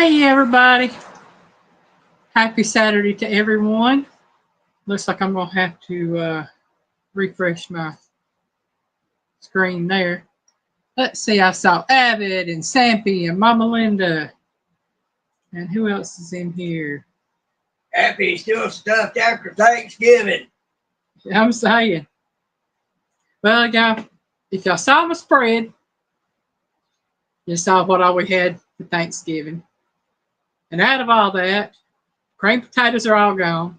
Hey everybody, happy Saturday to everyone. Looks like I'm going to have to refresh my screen there. Let's see, I saw Avid and Sampy and Mama Linda. And who else is in here? Happy still stuffed after Thanksgiving. I'm saying. Well, y'all, if y'all saw my spread, you saw what all we had for Thanksgiving. And out of all that, cream potatoes are all gone.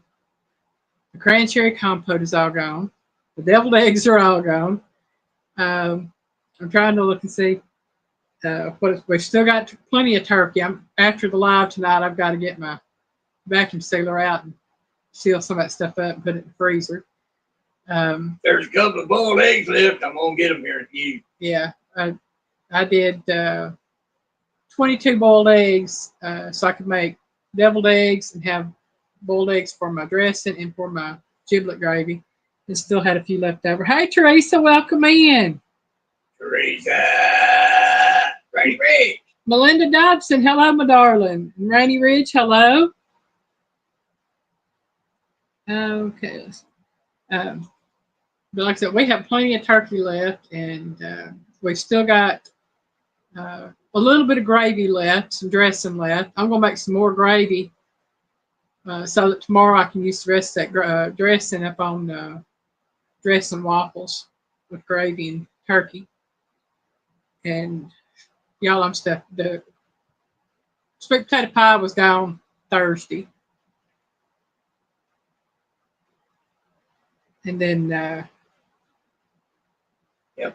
The cranberry compote is all gone. The deviled eggs are all gone. I'm trying to look and see we've still got plenty of turkey. After the live tonight, I've got to get my vacuum sealer out and seal some of that stuff up and put it in the freezer. There's a couple of boiled eggs left. I'm gonna get them here in a few. Yeah, I did 22 boiled eggs so I could make deviled eggs and have boiled eggs for my dressing and for my giblet gravy. And still had a few left over. Hey, Teresa, welcome in. Teresa, Rainy Ridge. Melinda Dobson, hello, my darling. And Rainy Ridge, hello. Okay. But like I said, we have plenty of turkey left, and we've still got a little bit of gravy left, some dressing left. I'm going to make some more gravy so that tomorrow I can use the rest of that dressing up on dressing waffles with gravy and turkey. And y'all, I'm stuffed. The sweet potato pie was gone Thursday. And then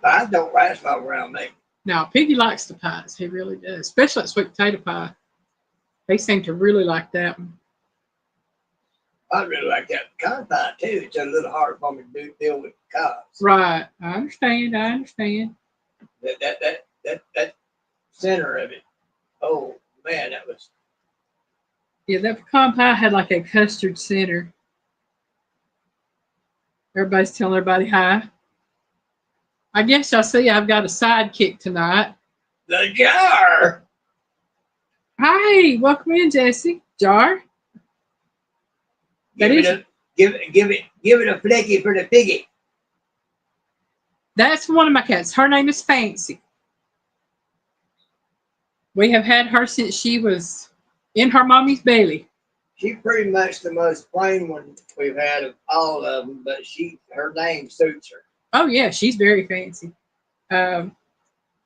Pies don't last long around me. now Piggy likes the pies. He really does, especially that sweet potato pie. They seem to really like that one. I really like that pecan pie too. It's a little hard for me to deal with pecans. Right. I understand. That center of it. Oh man, that was. Yeah, that pecan pie had like a custard center. Everybody's telling everybody hi. I guess y'all see I've got a sidekick tonight. The jar. Hi, welcome in, Jesse. Jar. Give it a flicky for the piggy. That's one of my cats. Her name is Fancy. We have had her since she was in her mommy's belly. She's pretty much the most plain one we've had of all of them, but her name suits her. Oh yeah, she's very fancy.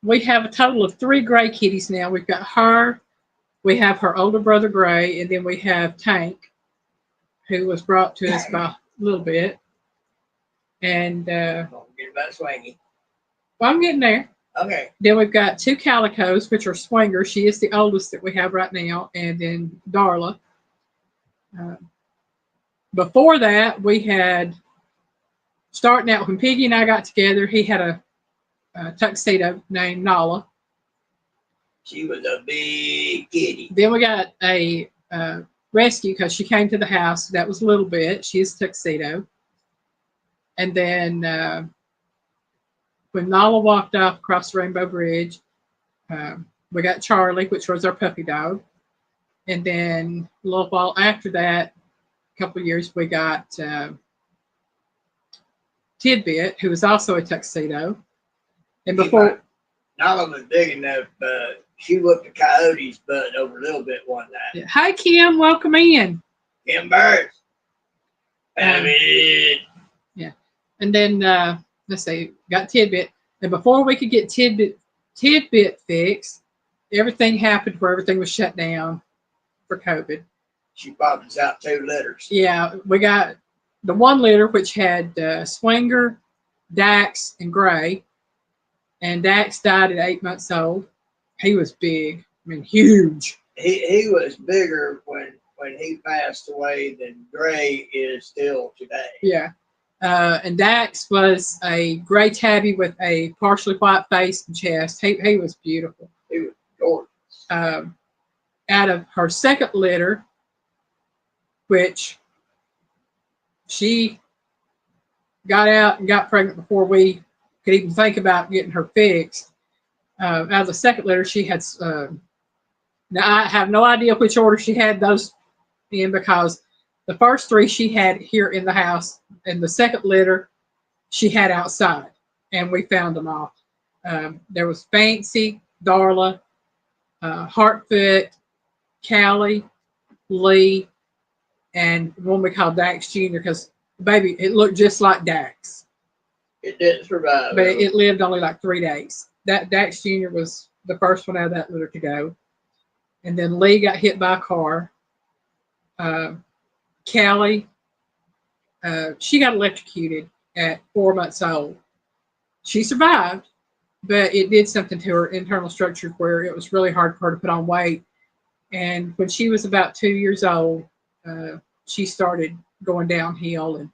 We have a total of 3 gray kitties now. We've got her, we have her older brother Gray, and then we have Tank, who was brought to us by a little bit. And get about swingy. Well, I'm getting there. Okay. Then we've got 2 calicos, which are swingers. She is the oldest that we have right now, and then Darla. Before that, we had, starting out when Piggy and I got together, he had a tuxedo named Nala. She was a big kitty. Then we got a rescue because she came to the house. That was a little bit. She is tuxedo. And then when Nala walked off across the Rainbow Bridge, we got Charlie, which was our puppy dog. And then a little while after that, a couple of years, we got Tidbit, who was also a tuxedo. And before Nala was big enough, she whooped a coyote's butt over a little bit one night. Yeah. Hi, Kim. Welcome in. Kim Birds. Yeah. And then, let's see, got Tidbit. And before we could get Tidbit fixed, everything happened where everything was shut down for COVID. She popped us out 2 litters. Yeah, we got the 1 litter, which had Swinger, Dax, and Gray. And Dax died at 8 months old. He was big. I mean, huge. He was bigger when he passed away than Gray is still today. Yeah. And Dax was a gray tabby with a partially white face and chest. He was beautiful. He was gorgeous. Out of her second litter, which she got out and got pregnant before we could even think about getting her fixed. Out of the second litter, she had Now, I have no idea which order she had those in because the first three she had here in the house, and the second litter she had outside, and we found them all. There was Fancy, Darla, Hartfoot, Callie, Lee, and one we called Dax Jr. because, baby, it looked just like Dax. It didn't survive. But it lived only like 3 days. That Dax Jr. was the first one out of that litter to go. And then Lee got hit by a car. Callie, she got electrocuted at 4 months old. She survived, but it did something to her internal structure where it was really hard for her to put on weight. And when she was about 2 years old, she started going downhill. And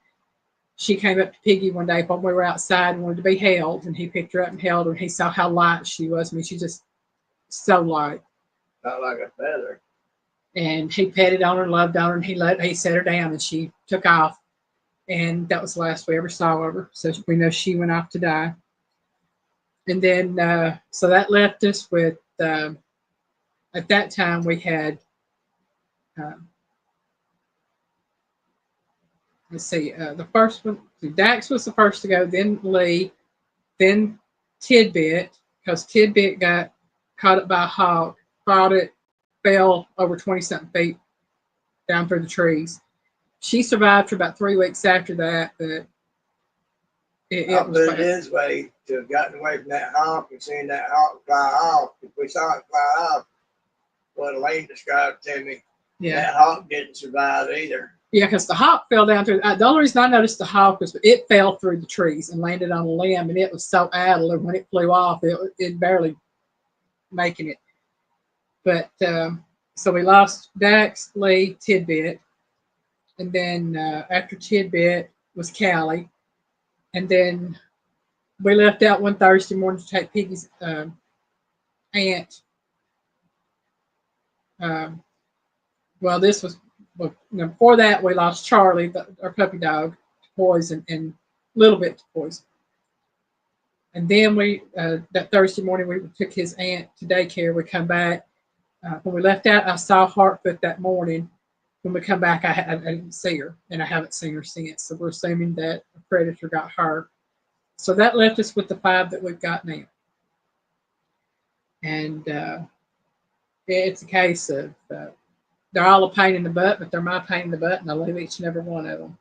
she came up to Piggy one day when we were outside and wanted to be held. And he picked her up and held her. And he saw how light she was. I mean, she's just so light. Not like a feather. And he petted on her, loved on her, and he set her down, and she took off. And that was the last we ever saw of her. So we know she went off to die. And then, so that left us with, at that time, we had, let's see, the first one, Dax was the first to go, then Lee, then Tidbit, because Tidbit got caught up by a hawk, fought it, fell over 20-something feet down through the trees. She survived for about 3 weeks after that, but I'll put it this way, to have gotten away from that hawk and seen that hawk fly off, if we saw it fly off, what Elaine described to me, that hawk didn't survive either. Yeah, because the hawk fell down through. The only reason I noticed the hawk was it fell through the trees and landed on a limb, and it was so addled, and when it flew off, it barely making it. But so we lost Dax, Lee, Tidbit, and then after Tidbit was Callie, and then we left out one Thursday morning to take Piggy's aunt. Well, this was before that we lost Charlie, our puppy dog, to poison, and a little bit to poison. And then we that Thursday morning we took his aunt to daycare. We come back. When we left out, I saw Hartfoot that morning. When we come back, I didn't see her, and I haven't seen her since. So we're assuming that a predator got her. So that left us with the 5 that we've got now. And it's a case of they're all a pain in the butt, but they're my pain in the butt, and I love each and every one of them.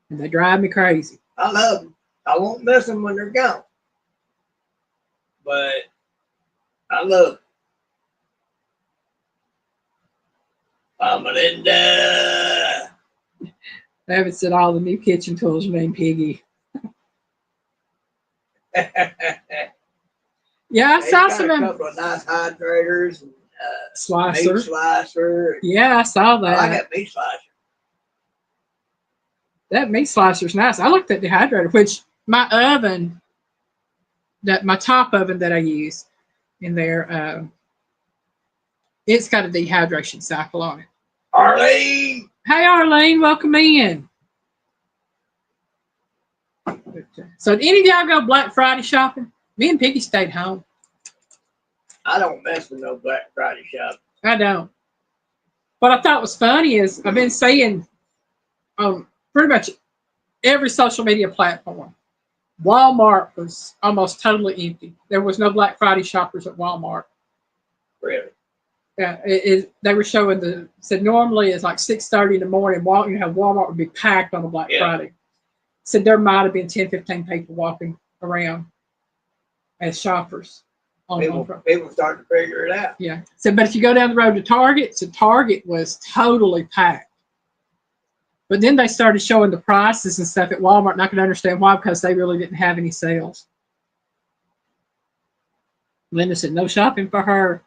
And they drive me crazy. I love them. I won't miss them when they're gone. But I love them. Mama Linda. David said all the new kitchen tools are named Piggy. Yeah, I saw some a couple of nice hydrators and slicer. Meat slicer. Yeah, I saw that. I got meat slicer. That meat slicer's nice. I looked at the dehydrator, which my oven, my top oven that I use in there, it's got a dehydration cycle on it. Arlene! Hey, Arlene, welcome in. So did any of y'all go Black Friday shopping? Me and Piggy stayed home. I don't mess with no Black Friday shopping. I don't. What I thought was funny is I've been seeing on pretty much every social media platform, Walmart was almost totally empty. There was no Black Friday shoppers at Walmart. Really? Yeah, they were showing said normally it's like 6:30 in the morning. Walmart would be packed on a Black Friday. Said there might have been 10, 15 people walking around as shoppers. People start to figure it out. Yeah. So, but if you go down the road to Target, so Target was totally packed. But then they started showing the prices and stuff at Walmart, and I could understand why, because they really didn't have any sales. Linda said, no shopping for her.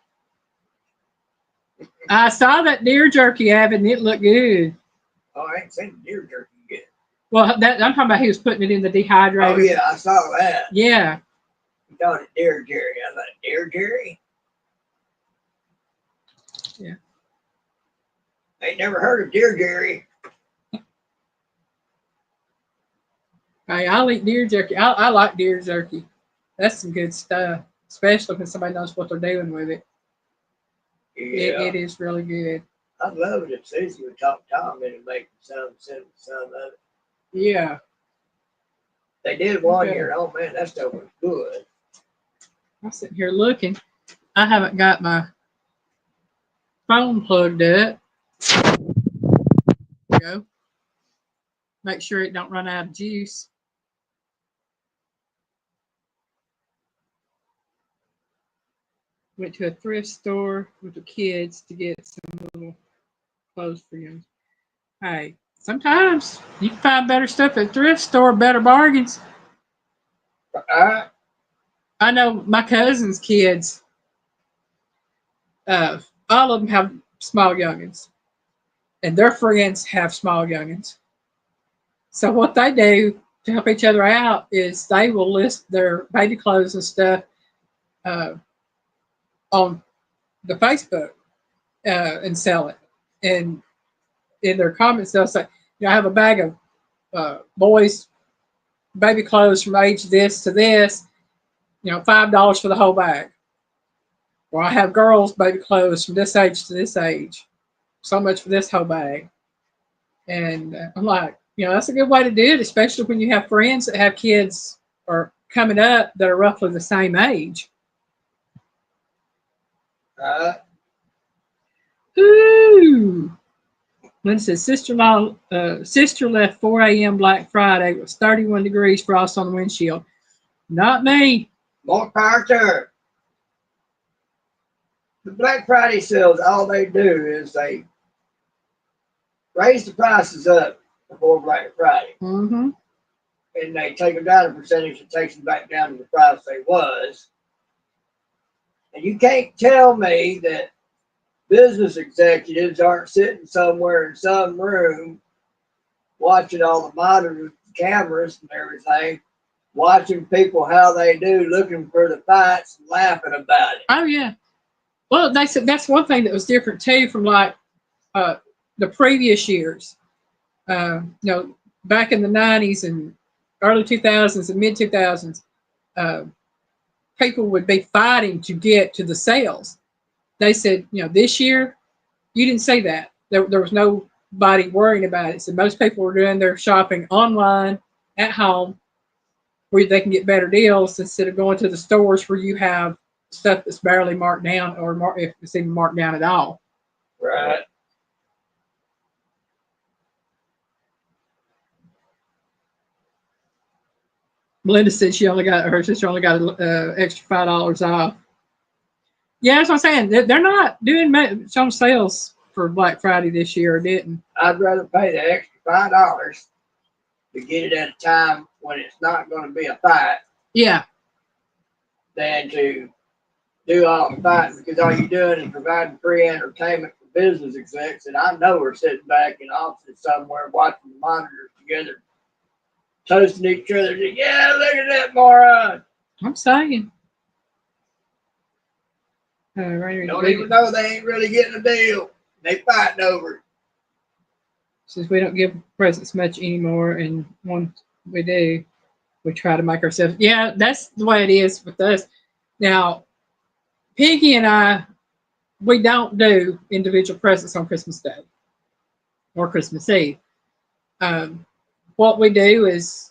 I saw that deer jerky, Abbott, and it looked good. Oh, I ain't seen deer jerky yet. Well, I'm talking about he was putting it in the dehydrator. Oh, yeah, I saw that. Yeah. You called it Deer Jerry. I was like, Deer Jerry? Yeah. I ain't never heard of Deer Jerry. Hey, I'll eat deer jerky. I like deer jerky. That's some good stuff, especially when somebody knows what they're doing with it. Yeah. It is really good. I'd love it if Susie would talk Tom into making some of it. Yeah. They did one year. Oh man, that stuff was good. I'm sitting here looking. I haven't got my phone plugged up. There we go. Make sure it don't run out of juice. Went to a thrift store with the kids to get some little clothes for them. Hey, sometimes you can find better stuff at thrift store, better bargains. I know my cousin's kids, all of them have small youngins, and their friends have small youngins. So what they do to help each other out is they will list their baby clothes and stuff uh, on the Facebook and sell it. And in their comments, they'll say, I have a bag of boys' baby clothes from age this to this, $5 for the whole bag. Or I have girls' baby clothes from this age to this age, so much for this whole bag. And I'm like, that's a good way to do it, especially when you have friends that have kids or coming up that are roughly the same age. Ooh. Lynn says, sister left 4 a.m. Black Friday. It was 31 degrees, frost on the windshield. Not me. More power to her. The Black Friday sales, all they do is they raise the prices up before Black Friday. Mm-hmm. And they take them down a percentage and takes them back down to the price they was. And you can't tell me that business executives aren't sitting somewhere in some room watching all the monitors, cameras and everything, watching people how they do, looking for the fights and laughing about it. Oh, yeah. Well, they said that's one thing that was different, too, from like the previous years. Back in the 90s and early 2000s and mid 2000s, people would be fighting to get to the sales. They said, this year, you didn't see that. There was nobody worrying about it. So most people were doing their shopping online at home where they can get better deals instead of going to the stores where you have stuff that's barely marked down or if it's even marked down at all. Right. Melinda said her sister only got extra $5 off. Yeah, that's what I'm saying. They're not doing much on sales for Black Friday this year, or didn't. I'd rather pay the extra $5 to get it at a time when it's not going to be a fight. Yeah. Than to do all the fighting, because all you're doing is providing free entertainment for business execs, and I know we're sitting back in offices somewhere watching the monitors together, toasting each other. Yeah, look at that moron. I'm saying. Don't even know they ain't really getting a deal. They fighting over it. Since we don't give presents much anymore, and once we do, we try to make ourselves. Yeah, that's the way it is with us. Now, Piggy and I, we don't do individual presents on Christmas Day or Christmas Eve. What we do is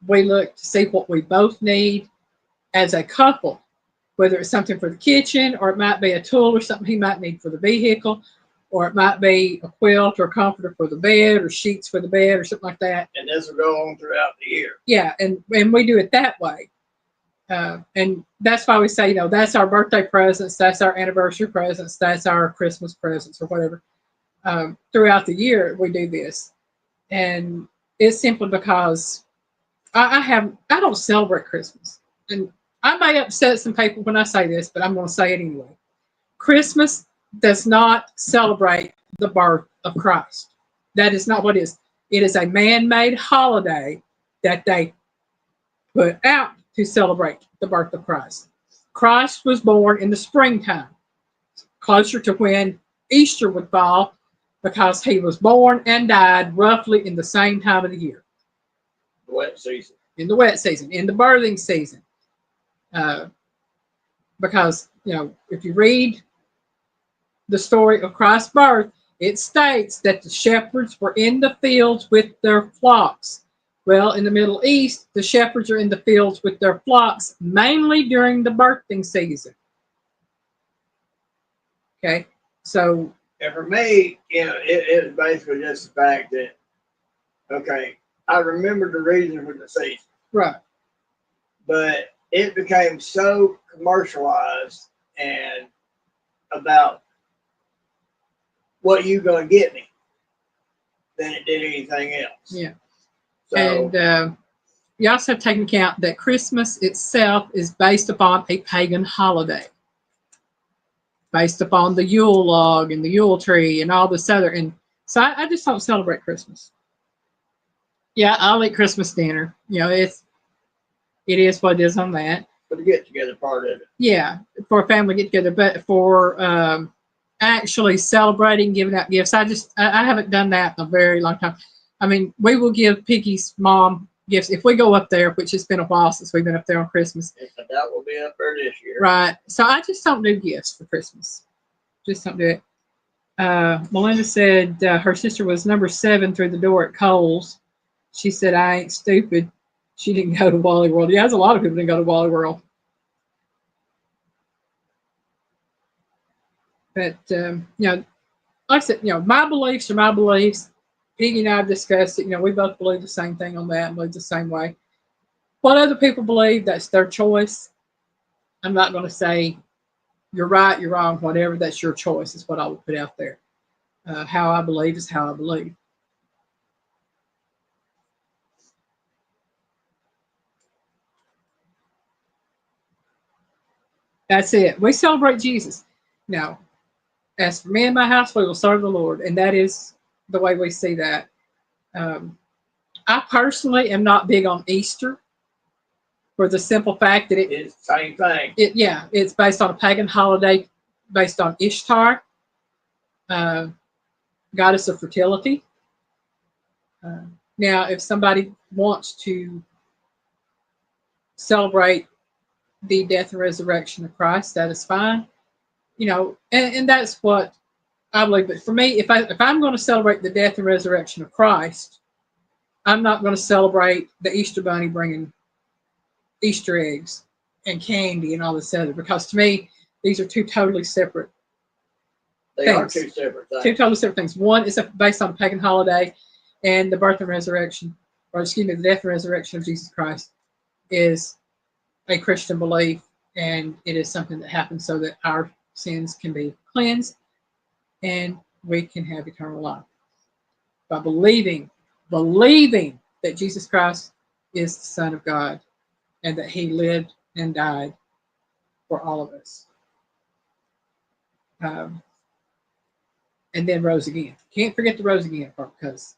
we look to see what we both need as a couple, whether it's something for the kitchen, or it might be a tool or something he might need for the vehicle, or it might be a quilt or a comforter for the bed, or sheets for the bed, or something like that. And this will go on throughout the year. Yeah, and we do it that way. And that's why we say, that's our birthday presents, that's our anniversary presents, that's our Christmas presents, or whatever. Throughout the year, we do this. And it's simply because I don't celebrate Christmas. And I may upset some people when I say this, but I'm going to say it anyway. Christmas does not celebrate the birth of Christ. That is not what it is. It is a man-made holiday that they put out to celebrate the birth of Christ. Christ was born in the springtime, closer to when Easter would fall, because he was born and died roughly in the same time of the year. The wet season. In the wet season, in the birthing season. Because, if you read the story of Christ's birth, it states that the shepherds were in the fields with their flocks. Well, in the Middle East, the shepherds are in the fields with their flocks mainly during the birthing season. Okay, so. And for me, it was basically just the fact that, okay, I remember the reason for the season. Right. But it became so commercialized and about what you gonna get me than it did anything else. Yeah. So, and you also have to take into account that Christmas itself is based upon a pagan holiday, based upon the Yule log and the Yule tree and all this other. And so I just don't celebrate Christmas. Yeah, I'll eat Christmas dinner. It is what it is on that. For the get together part of it. Yeah, for a family get together, but for actually celebrating, giving out gifts, I haven't done that in a very long time. I mean, we will give Piggy's mom gifts if we go up there, which has been a while since we've been up there on Christmas. That will be up there this year. Right. So I just don't do gifts for Christmas. Just don't do it. Melinda said her sister was number 7 through the door at Kohl's. She said, I ain't stupid. She didn't go to Wally World. Yeah, there's a lot of people didn't go to Wally World. But, like I said, my beliefs are my beliefs. Piggy and I have discussed it. We both believe the same thing on that and believe the same way. What other people believe, that's their choice. I'm not going to say you're right, you're wrong, whatever. That's your choice is what I would put out there. How I believe is how I believe. That's it. We celebrate Jesus. Now, as for me and my house, we will serve the Lord. And that is the way we see that. I personally am not big on Easter for the simple fact that it's the same thing. It's based on a pagan holiday based on Ishtar, goddess of fertility. Now, if somebody wants to celebrate the death and resurrection of Christ, that is fine. And that's what I believe. But for me, if I'm going to celebrate the death and resurrection of Christ, I'm not going to celebrate the Easter bunny bringing Easter eggs and candy and all this other, because to me, these are two totally separate things. They are two separate things. Two totally separate things. One is based on a pagan holiday, and the birth and resurrection, the death and resurrection of Jesus Christ is a Christian belief, and it is something that happens so that our sins can be cleansed and we can have eternal life by believing that Jesus Christ is the Son of God and that he lived and died for all of us. And then rose again. Can't forget the rose again part, because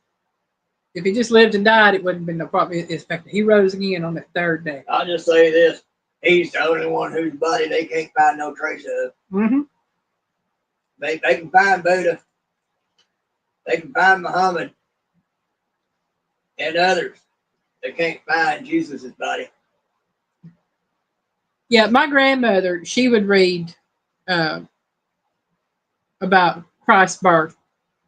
if he just lived and died, it wouldn't have been no problem. It's the fact that he rose again on that 3rd day. I'll just say this. He's the only one whose body they can't find no trace of. Mm-hmm. They can find Buddha. They can find Muhammad and others. They can't find Jesus' body. Yeah, my grandmother, she would read about Christ's birth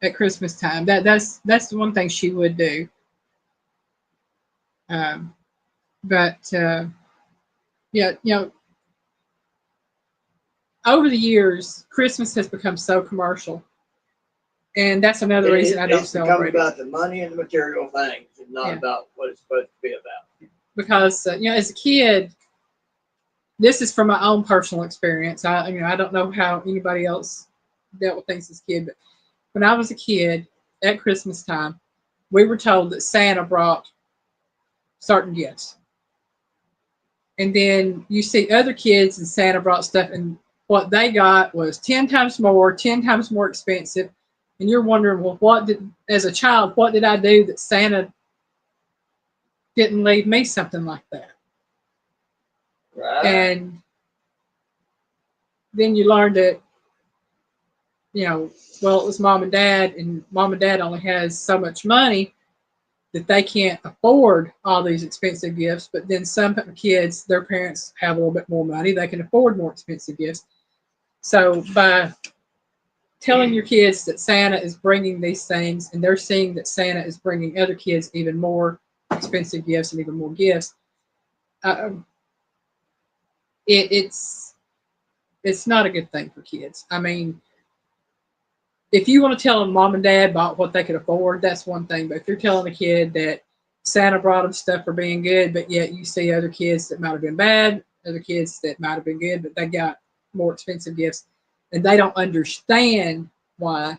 at Christmas time. That's the one thing she would do. Over the years, Christmas has become so commercial, and that's another reason I don't celebrate it. It's become about the money and the material things, and not about what it's supposed to be about. Because as a kid, this is from my own personal experience. I don't know how anybody else dealt with things as a kid, but when I was a kid at Christmas time, we were told that Santa brought certain gifts. And then you see other kids and Santa brought stuff, and what they got was 10 times more expensive. And you're wondering, well, as a child, what did I do that Santa didn't leave me something like that? Right. And then you learned that, it was mom and dad, and mom and dad only has so much money that they can't afford all these expensive gifts. But then some kids, their parents have a little bit more money. They can afford more expensive gifts. So by telling your kids that Santa is bringing these things, and they're seeing that Santa is bringing other kids even more expensive gifts and even more gifts. It's not a good thing for kids. I mean, if you want to tell them mom and dad about what they could afford, that's one thing. But if you're telling a kid that Santa brought them stuff for being good, but yet you see other kids that might have been bad, other kids that might have been good, but they got more expensive gifts, and they don't understand why.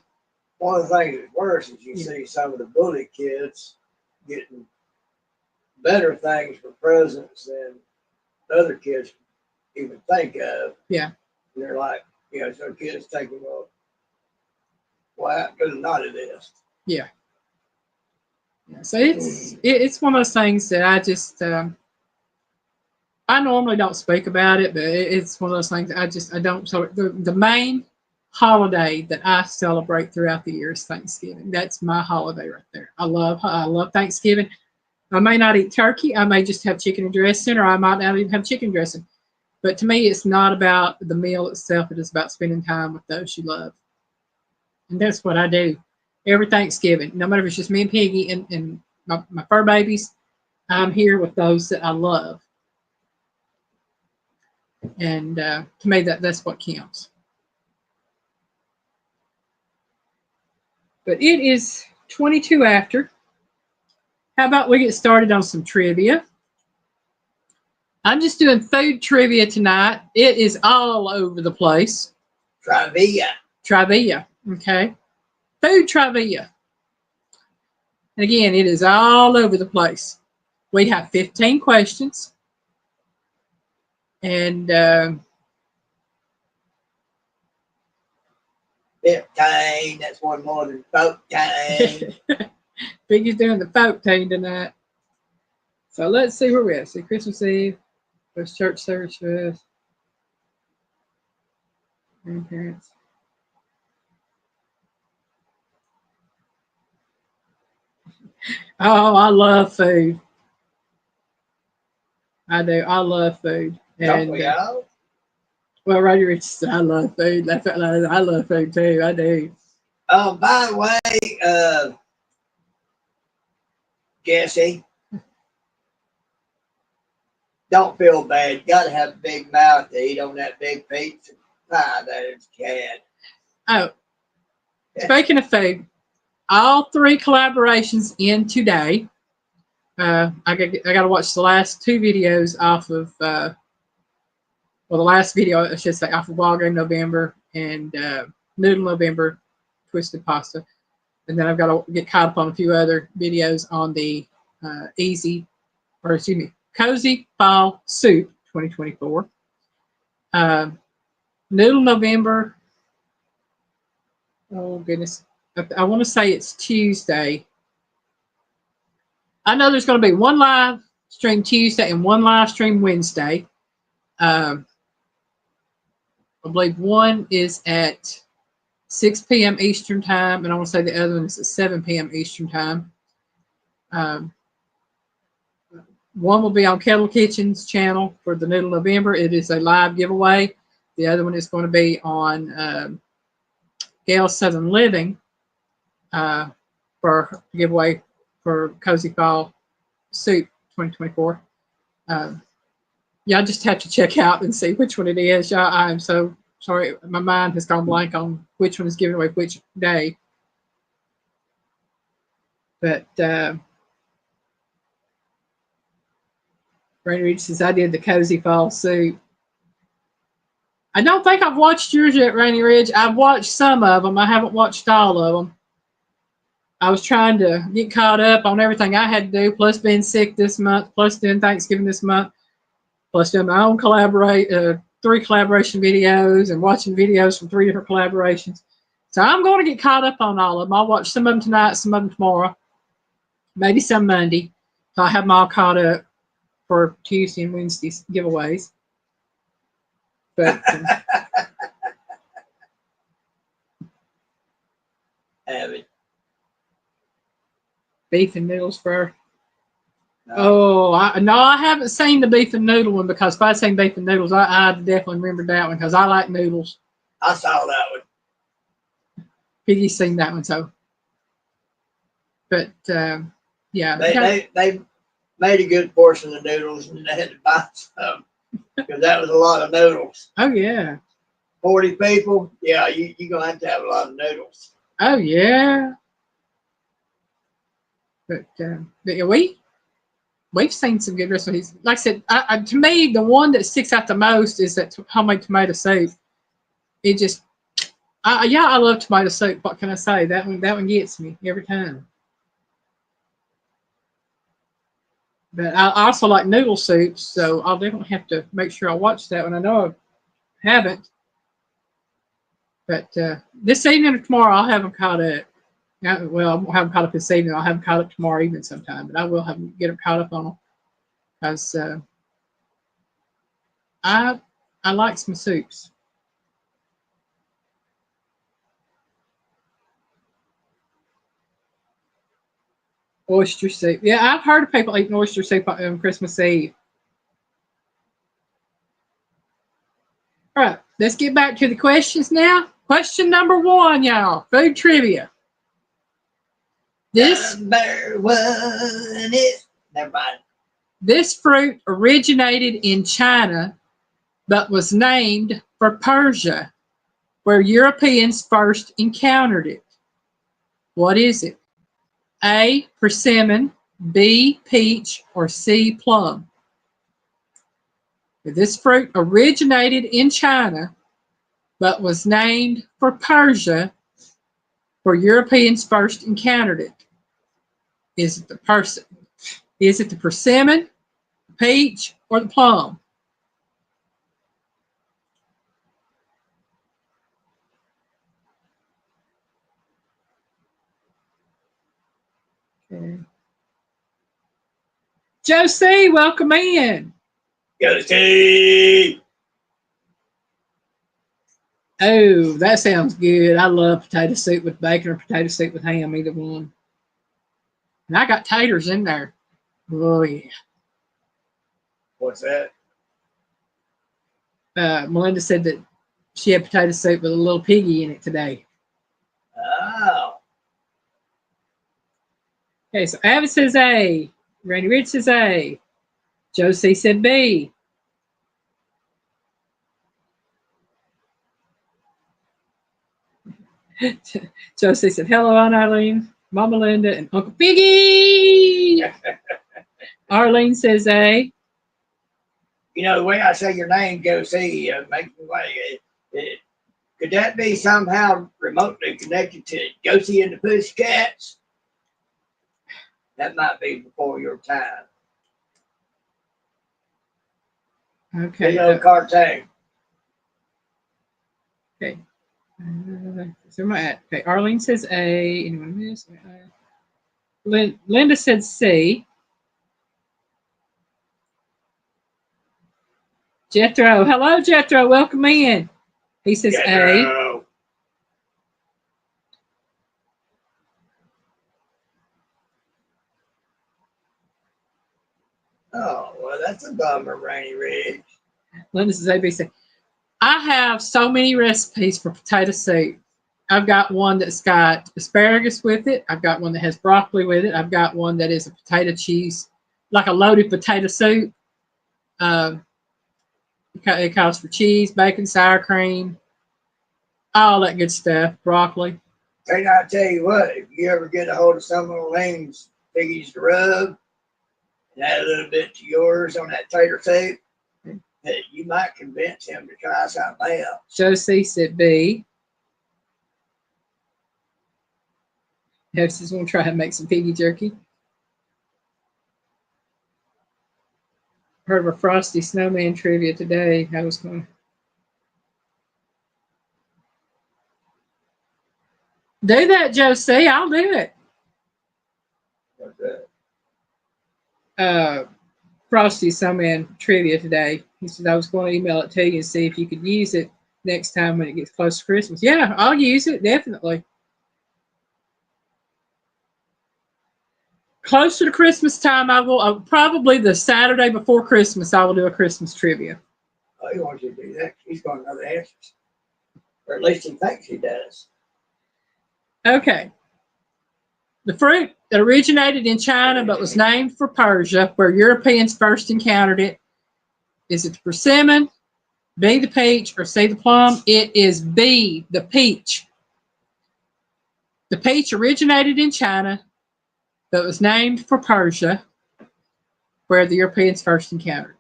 One of the things that's worse is you see some of the bully kids getting better things for presents than other kids even think of. Yeah. And they're like, some kids thinking, well, why there's not of this. Yeah. So it's one of those things that I just I normally don't speak about it, but it's one of those things I don't. So the main holiday that I celebrate throughout the year is Thanksgiving. That's my holiday right there. I love Thanksgiving. I may not eat turkey. I may just have chicken and dressing, or I might not even have chicken dressing. But to me, it's not about the meal itself. It is about spending time with those you love. And that's what I do every Thanksgiving. No matter if it's just me and Piggy and my fur babies, I'm here with those that I love. And to me, that's what counts. But it is 22 after. How about we get started on some trivia? I'm just doing food trivia tonight. It is all over the place. Trivia. Okay. Food trivia. And again, it is all over the place. We have 15 questions. And 15, that's one more than 14. Biggie's doing the 14 tonight. So let's see where we're at. See, Christmas Eve, first church service first. Grandparents. Oh, I love food. I do. I love food. And well, Roger Rich said, I love food. I love food too. I do. By the way, Jesse, don't feel bad. You got to have a big mouth to eat on that big pizza pie that it's had. Oh, speaking of food, all 3 collaborations in today. I got to watch the last 2 videos off of, the last video, I should say, off of Wild Game November and Noodle November, Twisted Pasta. And then I've got to get caught up on a few other videos on the Cozy Fall Soup 2024. Noodle November. Oh, goodness. I want to say it's Tuesday. I know there's going to be 1 live stream Tuesday and 1 live stream Wednesday. I believe one is at 6 p.m. Eastern time, and I want to say the other one is at 7 p.m. Eastern time. One will be on Kettle Kitchen's channel for the Noodle November. It is a live giveaway. The other one is going to be on Gail's Southern Living for giveaway for Cozy Fall Soup 2024. I just have to check out and see which one it is. I am so sorry. My mind has gone blank on which one is giving away which day. But Rainy Ridge says, I did the Cozy Fall Soup. I don't think I've watched yours yet, Rainy Ridge. I've watched some of them. I haven't watched all of them. I was trying to get caught up on everything I had to do, plus being sick this month, plus doing Thanksgiving this month, plus doing my own 3 collaboration videos and watching videos from 3 different collaborations. So I'm going to get caught up on all of them. I'll watch some of them tonight, some of them tomorrow, maybe some Monday. So I have them all caught up for Tuesday and Wednesday's giveaways. But have it. Beef and noodles for. No. Oh, I haven't seen the beef and noodle one, because if I'd seen beef and noodles, I definitely remembered that one, because I like noodles. I saw that one. Piggy's seen that one, so. But yeah, they made a good portion of noodles, and they had to buy some because that was a lot of noodles. Oh yeah. 40 people, yeah, you're gonna have a lot of noodles. Oh yeah. But yeah, we've seen some good recipes. Like I said, to me, the one that sticks out the most is that homemade tomato soup. It just, yeah, I love tomato soup. What can I say? That one gets me every time. But I also like noodle soups, so I'll definitely have to make sure I watch that one. I know I haven't, but this evening or tomorrow I'll have them caught up. Well, I won't have them caught up this evening. I'll have them caught up tomorrow evening sometime, but I will get them caught up on them because I like some soups. Oyster soup. Yeah, I've heard of people eating oyster soup on Christmas Eve. All right, let's get back to the questions now. Question number 1, y'all. Food trivia. Number 1 is never mind. This fruit originated in China, but was named for Persia, where Europeans first encountered it. What is it? A, persimmon, B, peach, or C, plum? This fruit originated in China, but was named for Persia, where Europeans first encountered it. Is it the persimmon, the peach, or the plum? Okay. Josie, welcome in. Josie. Oh, that sounds good. I love potato soup with bacon or potato soup with ham, either one. And I got taters in there. Oh, yeah. What's that? Melinda said that she had potato soup with a little piggy in it today. Oh. Okay, so Avid says A. Randy Rich says A. Josie said B. Josie said, hello, Aunt Eileen, Mama Linda, and Uncle Piggy. Arlene says A. You know, the way I say your name, Josie, makes me like it. Could that be somehow remotely connected to Josie and the Pussycats? That might be before your time. Okay. Video cartoon. Okay. So am I at? Okay. Arlene says A. Anyone miss? Linda said C. Jethro. Hello, Jethro. Welcome in. He says Jethro. A. Oh, well, that's a bummer, Rainy Ridge. Linda says ABC. I have so many recipes for potato soup. I've got one that's got asparagus with it. I've got one that has broccoli with it. I've got one that is a potato cheese, like a loaded potato soup. It calls for cheese, bacon, sour cream, all that good stuff, broccoli. Hey, I tell you what, if you ever get a hold of some of Elaine's piggies to rub, and add a little bit to yours on that tater soup, that you might convince him to try something else. Josie said B. Hepsi's going to try and make some piggy jerky. Heard of a Frosty Snowman trivia today. I was going to do that, Josie. I'll do it. What's that? Frosty Snowman trivia today. He said I was going to email it to you and see if you could use it next time when it gets close to Christmas. Yeah, I'll use it, definitely. Closer to Christmas time, I will probably the Saturday before Christmas. I will do a Christmas trivia. Oh, he wants you to do that. He's going to know the answers, or at least he thinks he does. Okay. The fruit that originated in China but was named for Persia, where Europeans first encountered it. Is it the persimmon, B, the peach, or C, the plum? It is B, the peach. The peach originated in China but was named for Persia, where the Europeans first encountered it.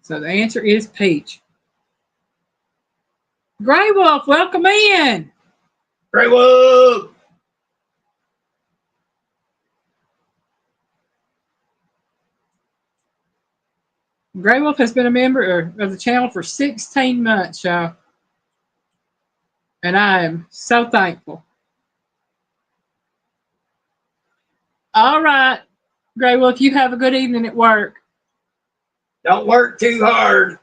So the answer is peach. Grey Wolf, welcome in. Grey Wolf. Grey Wolf has been a member of the channel for 16 months, y'all. And I am so thankful. All right, Grey Wolf, you have a good evening at work. Don't work too hard.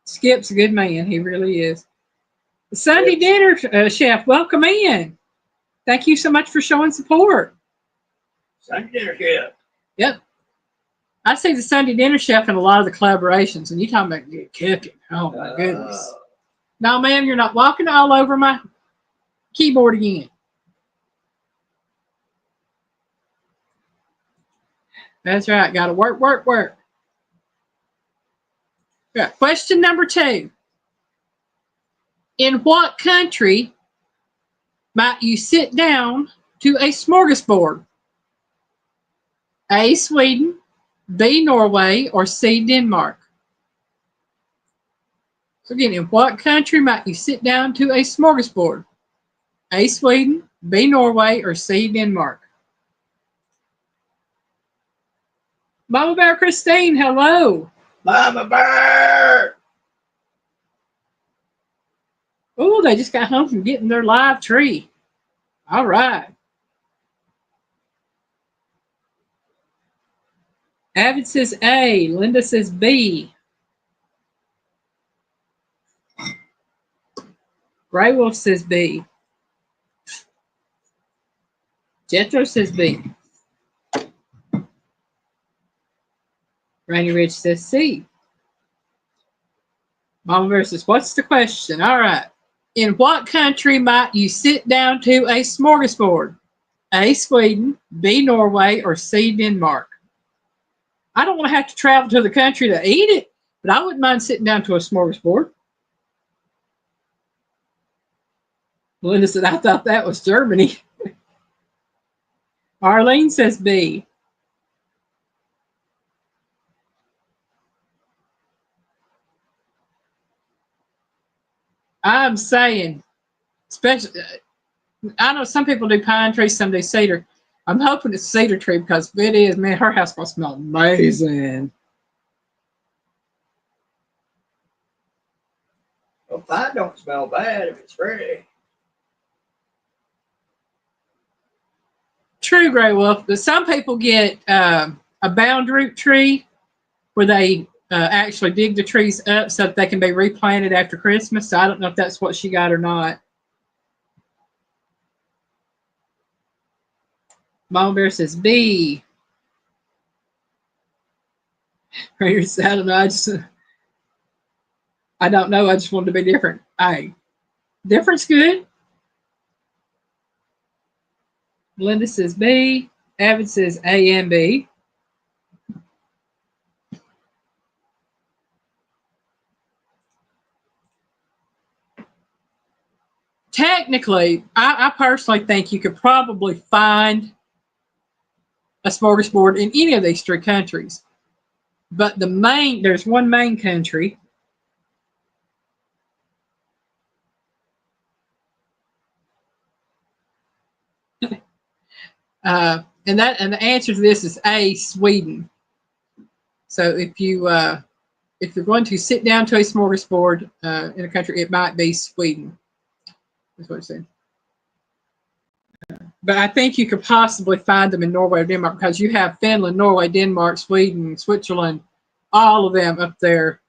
Skip's a good man. He really is. The Sunday dinner chef, welcome in. Thank you so much for showing support. Sunday dinner chef. Yep. I see the Sunday dinner chef in a lot of the collaborations, and you talking about good cooking. Oh, my goodness. No, ma'am, you're not walking all over my keyboard again. That's right. Got to work, work, work. Yeah. Question number 2. In what country might you sit down to a smorgasbord? A, Sweden, B, Norway, or C, Denmark? So again, in what country might you sit down to a smorgasbord? A, Sweden, B, Norway, or C, Denmark? Mama Bear Christine, hello. Mama Bear. Oh, they just got home from getting their live tree. All right. Avid says A. Linda says B. Grey Wolf says B. Jethro says B. Rainy Ridge says C. Mama Bear says, what's the question? All right. In what country might you sit down to a smorgasbord? A, Sweden, B, Norway, or C, Denmark? I don't want to have to travel to the country to eat it, but I wouldn't mind sitting down to a smorgasbord. Melinda said, I thought that was Germany. Arlene says B. I'm saying, especially, I know some people do pine trees, some do cedar. I'm hoping it's cedar tree because if it is, man, her house will smell amazing. Well, pine don't smell bad if it's pretty. True, Grey Wolf. But some people get a bound root tree where they actually dig the trees up so that they can be replanted after Christmas. So I don't know if that's what she got or not. Mama Bear says B. I don't know. I don't know. I just wanted to be different. Hey, different's good. Linda says B. Avid says A and B. Technically, I personally think you could probably find a smorgasbord in any of these 3 countries. But there's one main country. And the answer to this is A, Sweden. So if you're going to sit down to a smorgasbord in a country, it might be Sweden. That's what it said. But I think you could possibly find them in Norway or Denmark because you have Finland, Norway, Denmark, Sweden, Switzerland, all of them up there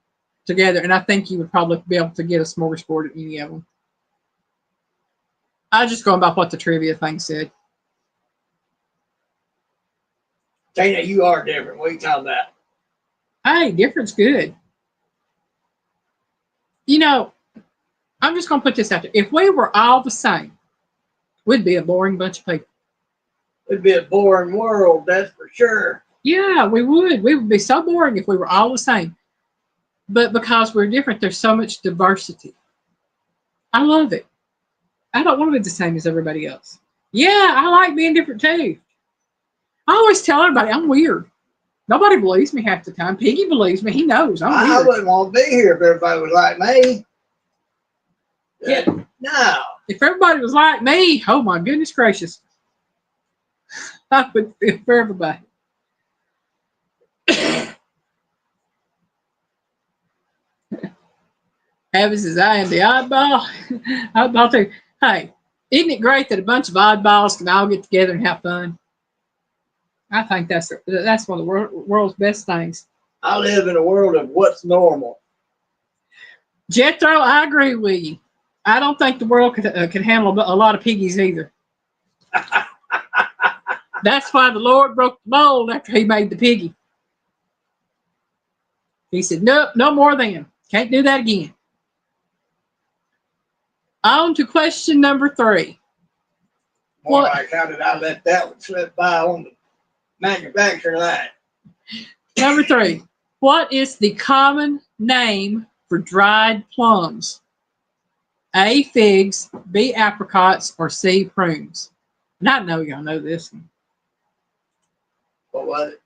together. And I think you would probably be able to get a smorgasbord at any of them. I was just going by what the trivia thing said. Dana, you are different. What are you talking about? Hey, different's good. You know, I'm just going to put this out there. If we were all the same, we'd be a boring bunch of people. It'd be a boring world, that's for sure. Yeah, we would. We would be so boring if we were all the same. But because we're different, there's so much diversity. I love it. I don't want to be the same as everybody else. Yeah, I like being different too. I always tell everybody I'm weird. Nobody believes me half the time. Piggy believes me. He knows I'm weird. I wouldn't want to be here if everybody was like me. Yeah. No. If everybody was like me, oh my goodness gracious. I would feel for everybody. Abbott says, I am the oddball. Oddball too. Hey, isn't it great that a bunch of oddballs can all get together and have fun? I think that's one of the world's best things. I live in a world of what's normal. Jethro, I agree with you. I don't think the world can handle a lot of piggies either. That's why the Lord broke the mold after he made the piggy. He said, nope, no more of them. Can't do that again. On to question number 3. More like, how did I let that one slip by on the manufacturing line? Number 3. What is the common name for dried plums? A, figs, B, apricots, or C, prunes? And I know y'all know this one. What was it?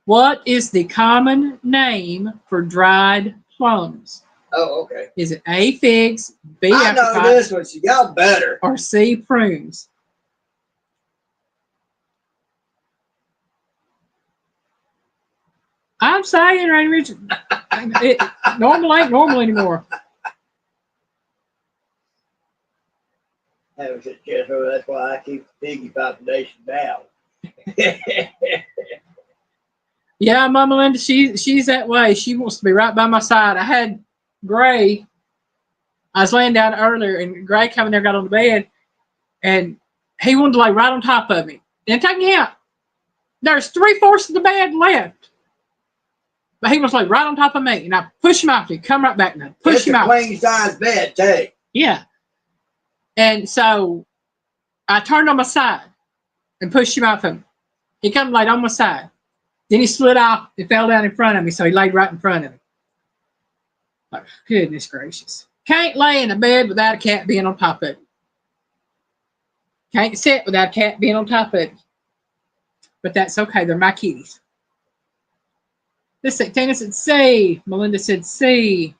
What is the common name for dried plums? Oh, okay. Is it A, figs, B, apricots? I know this one, so y'all better. Or C, prunes? I'm saying, Randy Richard, normal ain't normal anymore. That was it, Jethro. That's why I keep the piggy population down. Yeah, Mama Linda, she's that way. She wants to be right by my side. I had Gray. I was laying down earlier, and Gray came in there, got on the bed, and he wanted to lay right on top of me. And take me out. There's 3/4 of the bed left. But he was like right on top of me, and I push him out. He come right back now. Push him out. It's a queen size bed, too. Yeah. And so I turned on my side and pushed him out of him. He come laid on my side. Then he slid off and fell down in front of me, so he laid right in front of me. Like, goodness gracious. Can't lay in a bed without a cat being on top of it. Can't sit without a cat being on top of it. But that's okay. They're my kitties. This Tina said C. Melinda said C.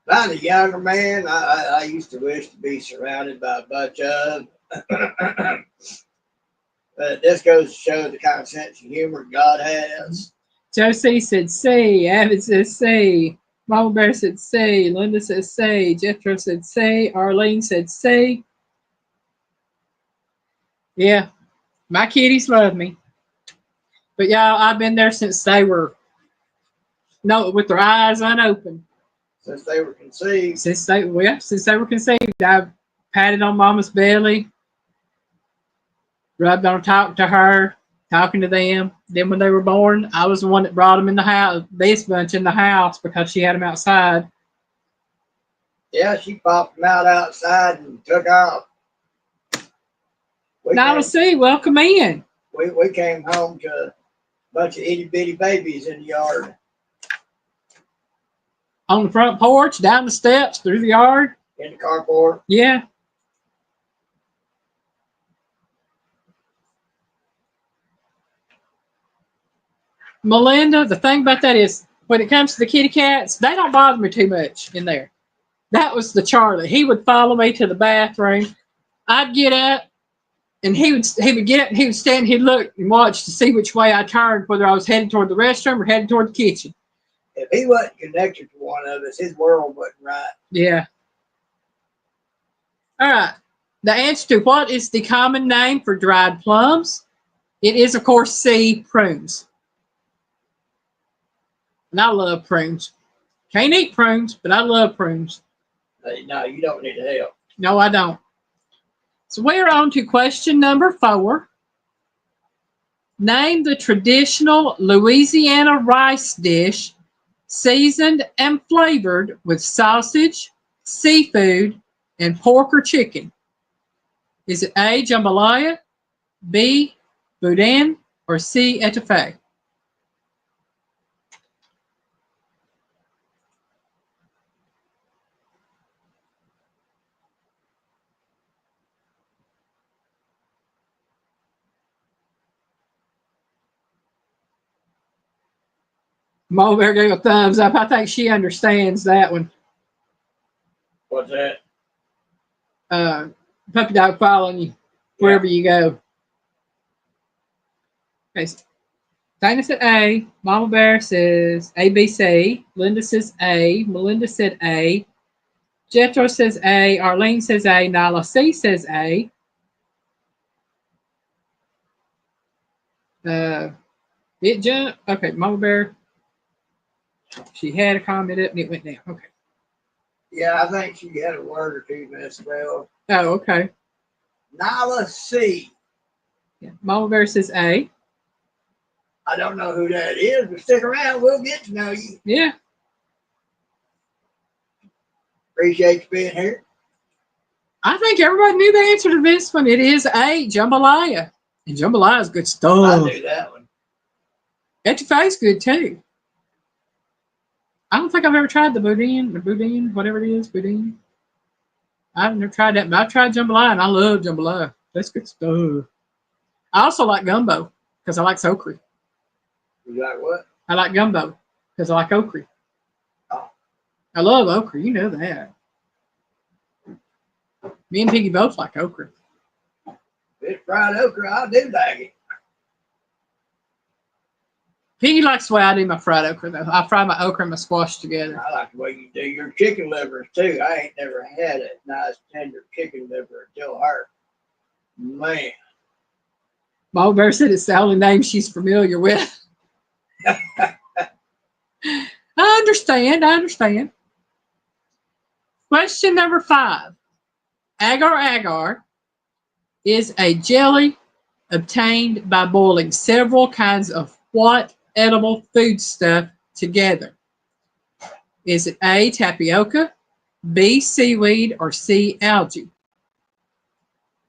If I was a younger man, I used to wish to be surrounded by a bunch of. But this goes to show the kind of sense of humor God has. Josie said C. Abbott says C. Mama Bear said C. Linda says C. Jethro said C. Arlene said C. Yeah, my kitties love me. But y'all, I've been there since they were with their eyes unopened. Since they were conceived. Since they were conceived. I patted on Mama's belly, rubbed on top to her, talking to them. Then when they were born, I was the one that brought them in the house, this bunch in the house, because she had them outside. Yeah, she popped them out outside and took off. Now see, welcome in. We came home to a bunch of itty bitty babies in the yard. On the front porch, down the steps, through the yard. In the carport. Yeah. Melinda, the thing about that is, when it comes to the kitty cats, they don't bother me too much in there. That was the Charlie. He would follow me to the bathroom. I'd get up, and he would get up, and he would stand, he'd look and watch to see which way I turned, whether I was headed toward the restroom or headed toward the kitchen. If he wasn't connected to one of us, his world wasn't right. Yeah. All right. The answer to what is the common name for dried plums? It is, of course, C, prunes. And I love prunes. Can't eat prunes, but I love prunes. No, you don't need help. No, I don't. So we're on to question number 4. Name the traditional Louisiana rice dish seasoned and flavored with sausage, seafood, and pork or chicken? Is it A, jambalaya, B, boudin, or C, etouffee? Mama Bear gave a thumbs up. I think she understands that one. What's that? Puppy dog following you wherever you go. Okay. So Dana said A. Mama Bear says A, B, C. Linda says A. Melinda said A. Jethro says A. Arlene says A. Nyla C says A. It jumped. Okay, Mama Bear. She had a comment up and it went down. Okay. Yeah, I think she had a word or two misspelled. Oh, okay. Nyla C. Yeah. Mama Bear says A. I don't know who that is, but stick around. We'll get to know you. Yeah. Appreciate you being here. I think everybody knew the answer to this one. It is A, jambalaya. And jambalaya is good stuff. I knew that one. Etouffee's good too. I don't think I've ever tried the boudin, whatever it is, boudin. I've never tried that, but I've tried jambalaya and I love jambalaya. That's good stuff. I also like gumbo because I like okra. You like what? I like gumbo because I like okra. Oh. I love okra. You know that. Me and Piggy both like okra. It's fried okra. I do like it. Piggy likes the way I do my fried okra, though. I fry my okra and my squash together. I like the way you do your chicken livers, too. I ain't never had a nice, tender chicken liver until her. Man. Mama Bear said it's the only name she's familiar with. I understand. Question number 5. Agar-agar is a jelly obtained by boiling several kinds of what edible foodstuff together? Is it A, tapioca, B, seaweed, or C, algae?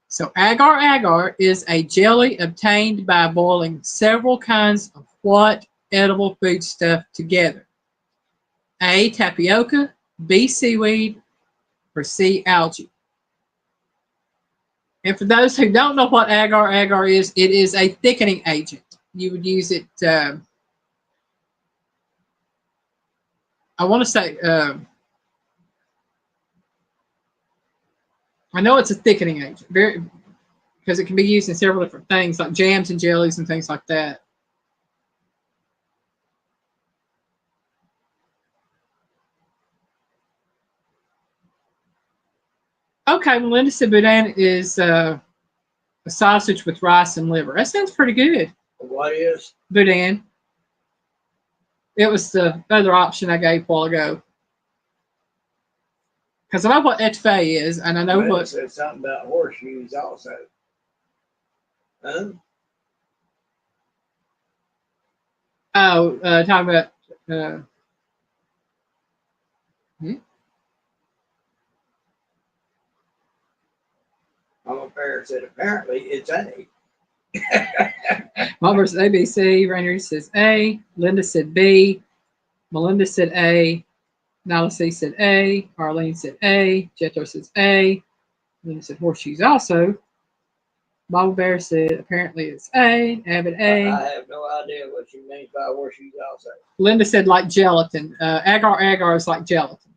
So agar-agar is a jelly obtained by boiling several kinds of what edible foodstuff together? A, tapioca, B, seaweed, or C, algae? And for those who don't know what agar-agar is, it is a thickening agent. You would use it, I want to say, I know it's a thickening agent, because it can be used in several different things, like jams and jellies and things like that. Okay, Melinda said boudin is a sausage with rice and liver. That sounds pretty good. What is? Boudin. It was the other option I gave a while ago. Because I know what etouffee is, and I know what. It said something about horseshoes also. Huh? Oh, talking about. Mama Bear said apparently it's A. Mama said ABC. Rainier says A. Linda said B. Melinda said A. Nyla C said A. Arlene said A. Jethro says A. Linda said horseshoes also. Mama Bear said apparently it's A. Abbott A. I have no idea what she means by horseshoes also. Linda said like gelatin. Agar-agar is like gelatin.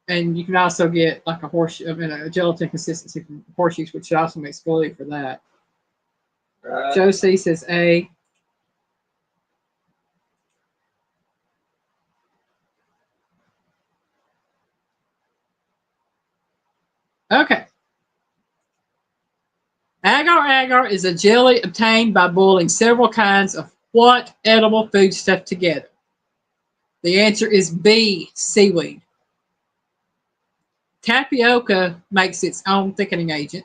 And you can also get like a horseshoe, a gelatin consistency from horseshoes, which also makes glue for that. Right. Joe C says A. Okay. Agar-agar is a jelly obtained by boiling several kinds of what edible foodstuff together? The answer is B, seaweed. Tapioca makes its own thickening agent.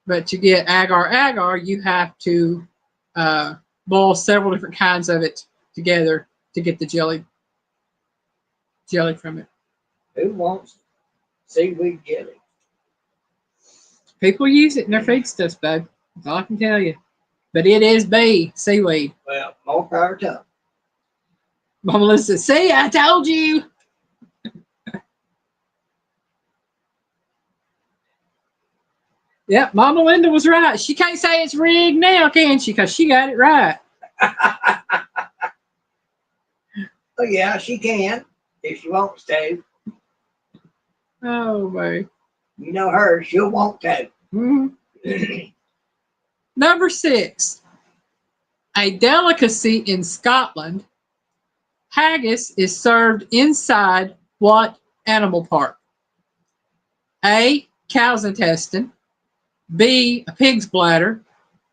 But to get agar-agar, you have to boil several different kinds of it together to get the jelly from it. Who wants seaweed jelly? People use it in their foodstuffs, babe. That's all I can tell you. But it is seaweed. Well, more power to them. Mama Melissa, see, I told you. Yep, Mama Linda was right. She can't say it's rigged now, can she? Because she got it right. Oh, yeah, she can, if she wants to. Oh, boy. You know her, she'll want to. Mm-hmm. Number 6. A delicacy in Scotland, haggis is served inside what animal part? A, cow's intestine, B, a pig's bladder,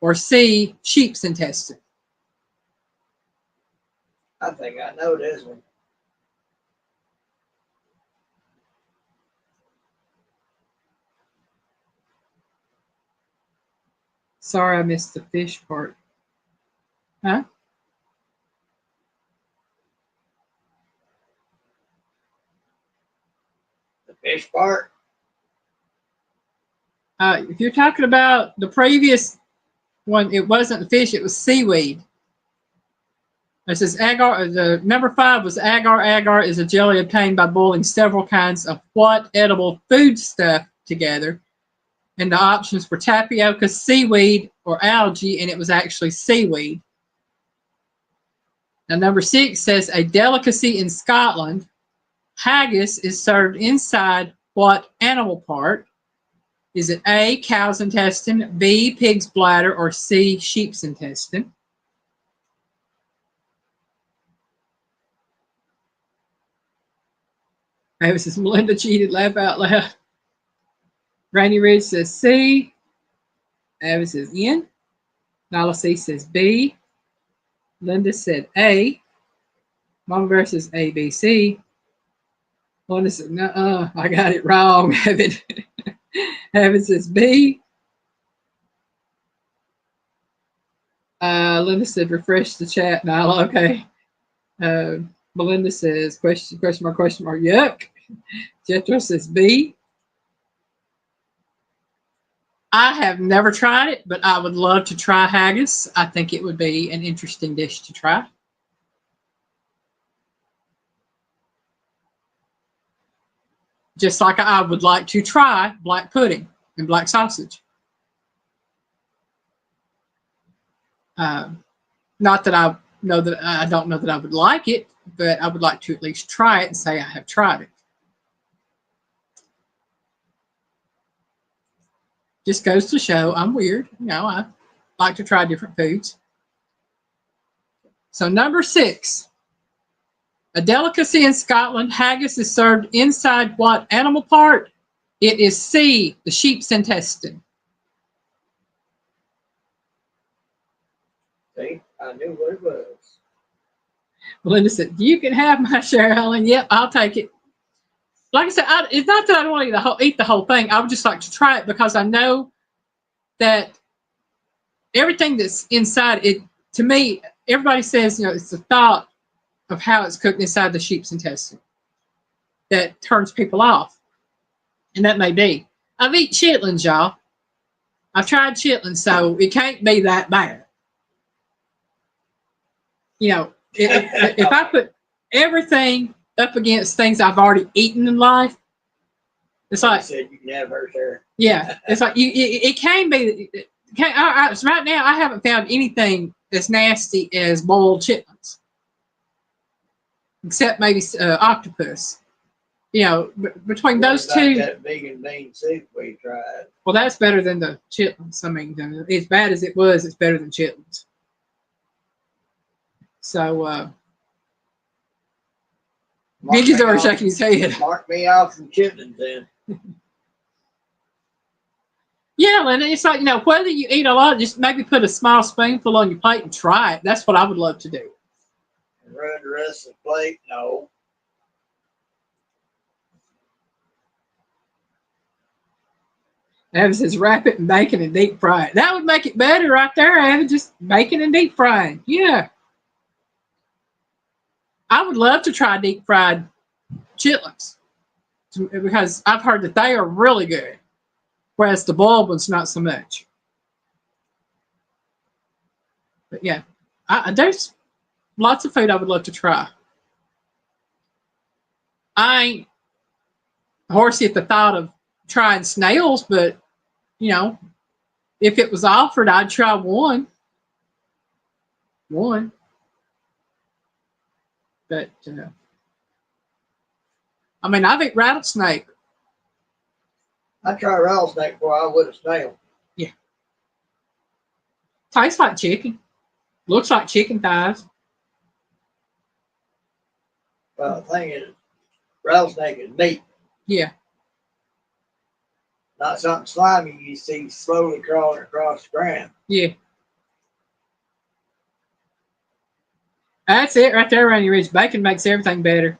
or C, sheep's intestine? I think I know this one. Sorry, I missed the fish part. Huh? The fish part? If you're talking about the previous one, it wasn't the fish, it was seaweed. It says agar. The number 5 was agar. Agar is a jelly obtained by boiling several kinds of what edible foodstuff together. And the options were tapioca, seaweed, or algae, and it was actually seaweed. Now, number 6 says a delicacy in Scotland, haggis is served inside what animal part? Is it A, cow's intestine, B, pig's bladder, or C, sheep's intestine? This is Melinda cheated, laugh out loud. Rainy Ridge says C. Avis says N. Nala C says B. Linda said A. Mama Bear says A, B, C. Linda said, no, I got it wrong. Evan says B. Linda said refresh the chat. Nala, okay. Melinda says question mark, yuck. Jethro says B. I have never tried it, but I would love to try haggis. I think it would be an interesting dish to try. Just like I would like to try black pudding and black sausage. Not that I know that I don't know that I would like it, but I would like to at least try it and say I have tried it. Just goes to show I'm weird. You know, I like to try different foods. So number 6, a delicacy in Scotland, haggis is served inside what animal part? It is C, the sheep's intestine. See, I knew what it was. Melinda said, you can have my share, Helen. Yep, I'll take it. Like I said, it's not that I don't want to eat the whole thing. I would just like to try it because I know that everything that's inside it, to me, everybody says, you know, it's the thought of how it's cooked inside the sheep's intestine that turns people off. And that may be. I've eaten chitlins, y'all. I've tried chitlins, so it can't be that bad. You know, if I put everything up against things I've already eaten in life, it's like, you said you can have her share. Yeah, it's like it can be. Right now, I haven't found anything as nasty as boiled chitlins, except maybe octopus. You know, between those two. That vegan bean soup we tried. Well, that's better than the chitlins. I mean, as bad as it was, it's better than chitlins. So, Mickey's already shaking his head. Mark me off from chitlins then. Yeah, and it's like, you know, whether you eat a lot, just maybe put a small spoonful on your plate and try it. That's what I would love to do. And run the rest of the plate? No. Evan says wrap it in bacon and deep fry it. That would make it better right there, Evan. Just bacon and deep frying. Yeah. I would love to try deep fried chitlins because I've heard that they are really good, whereas the boiled ones not so much. But yeah, there's lots of food I would love to try. I ain't horsey at the thought of trying snails, but you know, if it was offered, I'd try one. But I mean, I've eaten rattlesnake. I tried rattlesnake before I would a snail. Yeah. Tastes like chicken. Looks like chicken thighs. Well, the thing is, rattlesnake is meat. Yeah. Not something slimy you see slowly crawling across the ground. Yeah. That's it right there, Randy Ridge. Bacon makes everything better.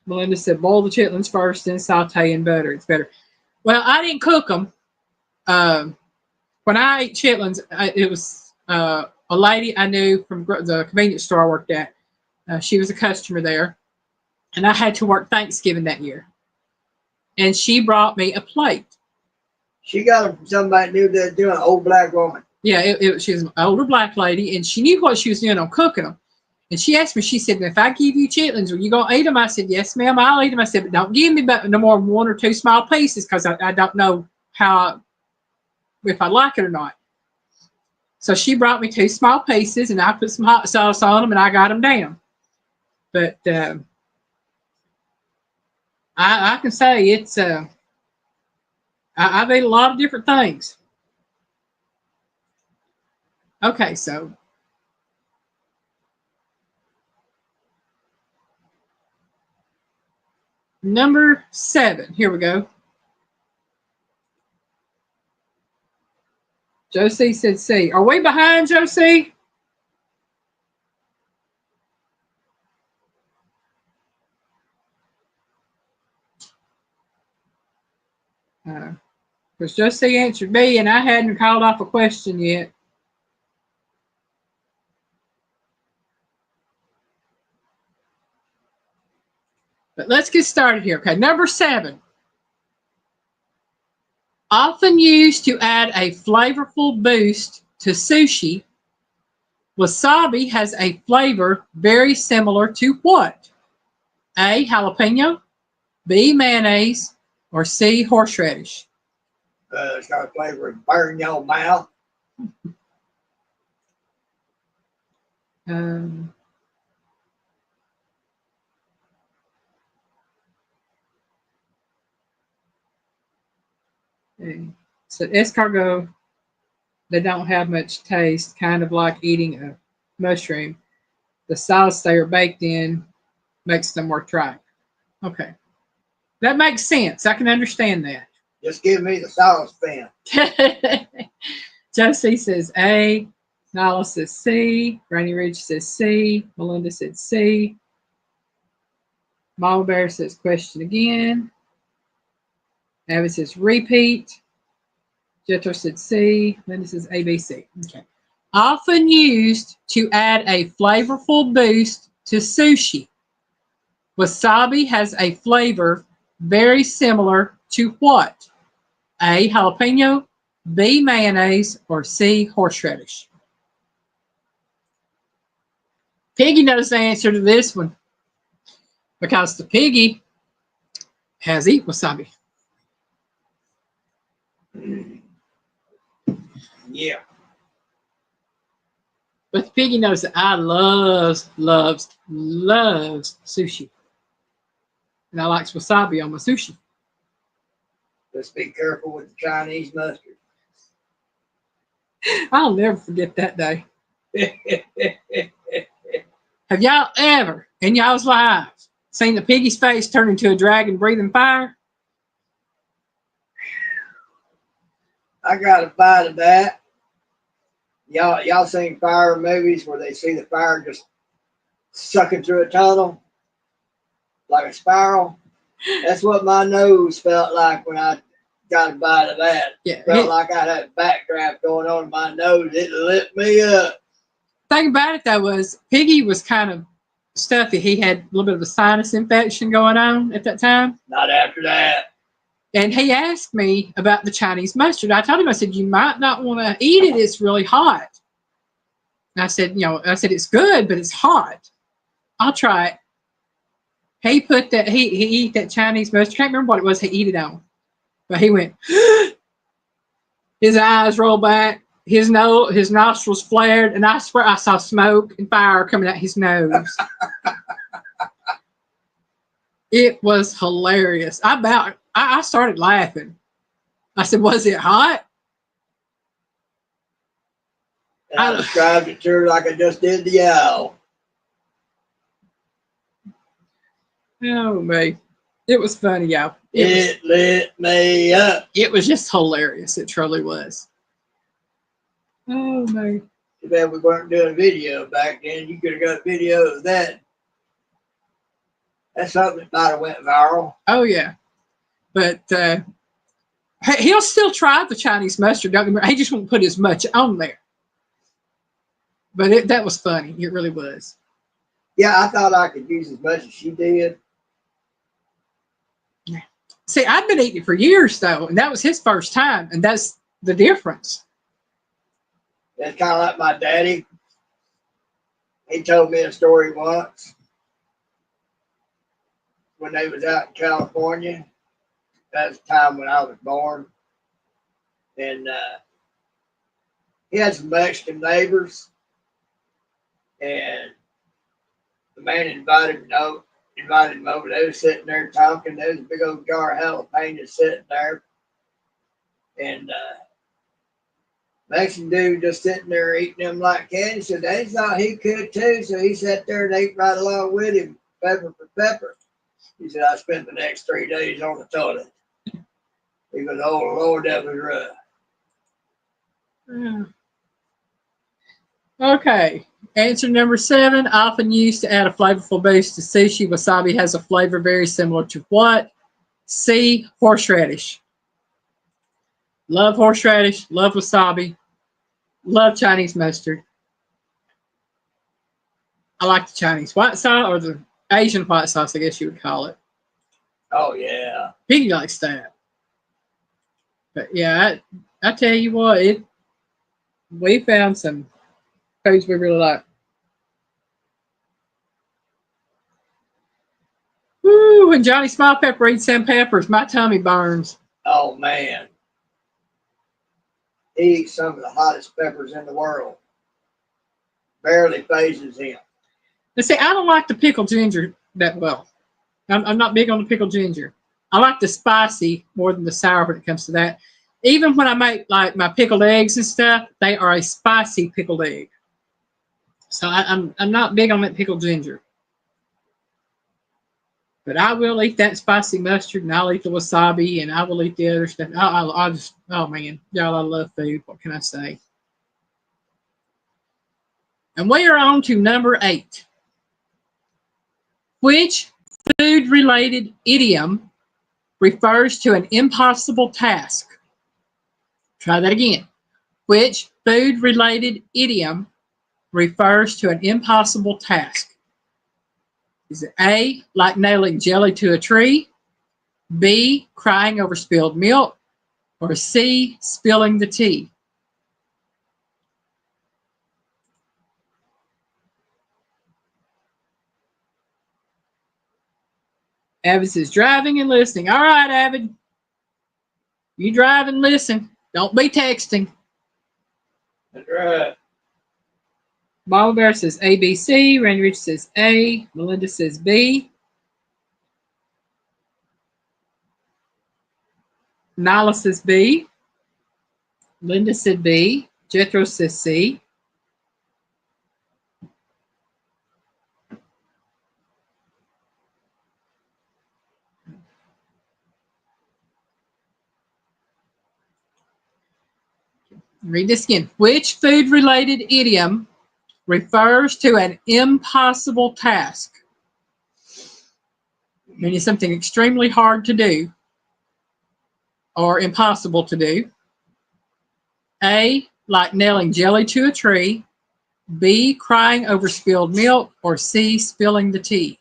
Melinda said, boil the chitlins first, then saute in butter. It's better. Well, I didn't cook them. When I ate chitlins, it was a lady I knew from the convenience store I worked at. She was a customer there. And I had to work Thanksgiving that year. And she brought me a plate. She got them from somebody new that's doing an old black woman. Yeah, she was an older black lady, and she knew what she was doing on cooking them. And she asked me, she said, if I give you chitlins, are you going to eat them? I said, yes, ma'am, I'll eat them. I said, but don't give me no more than 1 or 2 small pieces because I don't know if I like it or not. So she brought me 2 small pieces, and I put some hot sauce on them, and I got them down. But I can say it's I've ate a lot of different things. Okay, so number 7. Here we go. Josie said C. Are we behind, Josie? Because Josie answered me, and I hadn't called off a question yet. But let's get started here. Okay, number 7. Often used to add a flavorful boost to sushi, wasabi has a flavor very similar to what? A, jalapeno, B, mayonnaise, or C, horseradish? It's got a flavor of burn your mouth. So escargot, they don't have much taste, kind of like eating a mushroom. The sauce they are baked in makes them more dry. Okay. That makes sense. I can understand that. Just give me the sauce fan. Josie says A. Nala says C. Granny Ridge says C. Melinda said C. Mama Bear says question again. Abby says repeat. Jetro said C. Linda says ABC. Okay. Often used to add a flavorful boost to sushi. Wasabi has a flavor very similar to what? A, jalapeno, B, mayonnaise, or C, horseradish? Piggy knows the answer to this one because the piggy has eaten wasabi. Yeah. But the piggy knows that I loves sushi. And I like wasabi on my sushi. Just be careful with the Chinese mustard. I'll never forget that day. Have y'all ever, in y'all's lives, seen the piggy's face turn into a dragon breathing fire? I got a bite of that. Y'all seen fire movies where they see the fire just sucking through a tunnel like a spiral? That's what my nose felt like when I got a bite of that. Yeah, felt like I had backdraft going on in my nose. It lit me up. Thing about it though was Piggy was kind of stuffy. He had a little bit of a sinus infection going on at that time. Not after that. And he asked me about the Chinese mustard. I told him, I said, you might not want to eat it. It's really hot. And I said, it's good, but it's hot. I'll try it. He put that, he eat that Chinese mustard. I can't remember what it was he eat it on. But he went, his eyes rolled back, his nostrils flared, and I swear I saw smoke and fire coming out his nose. It was hilarious. I started laughing. I said, was it hot? And I described it to her like I just did the owl. Oh, man. It was funny, y'all. It lit me up. It was just hilarious. It truly was. Oh, man. Too bad we weren't doing video back then. You could have got a video of that. That's something that might have went viral. Oh, yeah. But he'll still try the Chinese mustard. Don't get me wrong. He just won't put as much on there. But that was funny. It really was. Yeah, I thought I could use as much as she did. See, I've been eating it for years, though, and that was his first time, and that's the difference. It's kind of like my daddy. He told me a story once when they was out in California. That's the time when I was born. And he had some Mexican neighbors. And the man invited him over. They was sitting there talking. There was a big old jar of jalapenos sitting there. And Mexican dude just sitting there eating them like candy. So they thought he could too. So he sat there and ate right along with him, pepper for pepper. He said, I spent the next 3 days on the toilet. He goes, oh, Lord, that was rough. Yeah. Okay. Answer number 7. Often used to add a flavorful boost to sushi. Wasabi has a flavor very similar to what? C. Horseradish. Love horseradish. Love wasabi. Love Chinese mustard. I like the Chinese white sauce, or the Asian white sauce, I guess you would call it. Oh, yeah. Piggy likes that. But yeah, I tell you what, we found some foods we really like. Woo, when Johnny Small Pepper eats some peppers, my tummy burns. Oh, man. He eats some of the hottest peppers in the world. Barely phases him. Now, see, I don't like the pickled ginger that well. I'm not big on the pickled ginger. I like the spicy more than the sour when it comes to that. Even when I make like my pickled eggs and stuff, they are a spicy pickled egg. So I'm not big on that pickled ginger. But I will eat that spicy mustard, and I'll eat the wasabi, and I will eat the other stuff. I'll just, oh man, y'all, I love food. What can I say? And we are on to number 8. Which food-related idiom refers to an impossible task? Try that again. Which food-related idiom refers to an impossible task? Is it A, like nailing jelly to a tree, B, crying over spilled milk, or C, spilling the tea? Avid says driving and listening. All right, Avid. You drive and listen. Don't be texting. That's right. Mama Bear says ABC. Randy Rich says A. Melinda says B. Nyla says B. Linda said B. Jethro says C. Read this again. Which food-related idiom refers to an impossible task? meaning something extremely hard to do or impossible to do. A, like nailing jelly to a tree. B, crying over spilled milk. Or C, spilling the tea.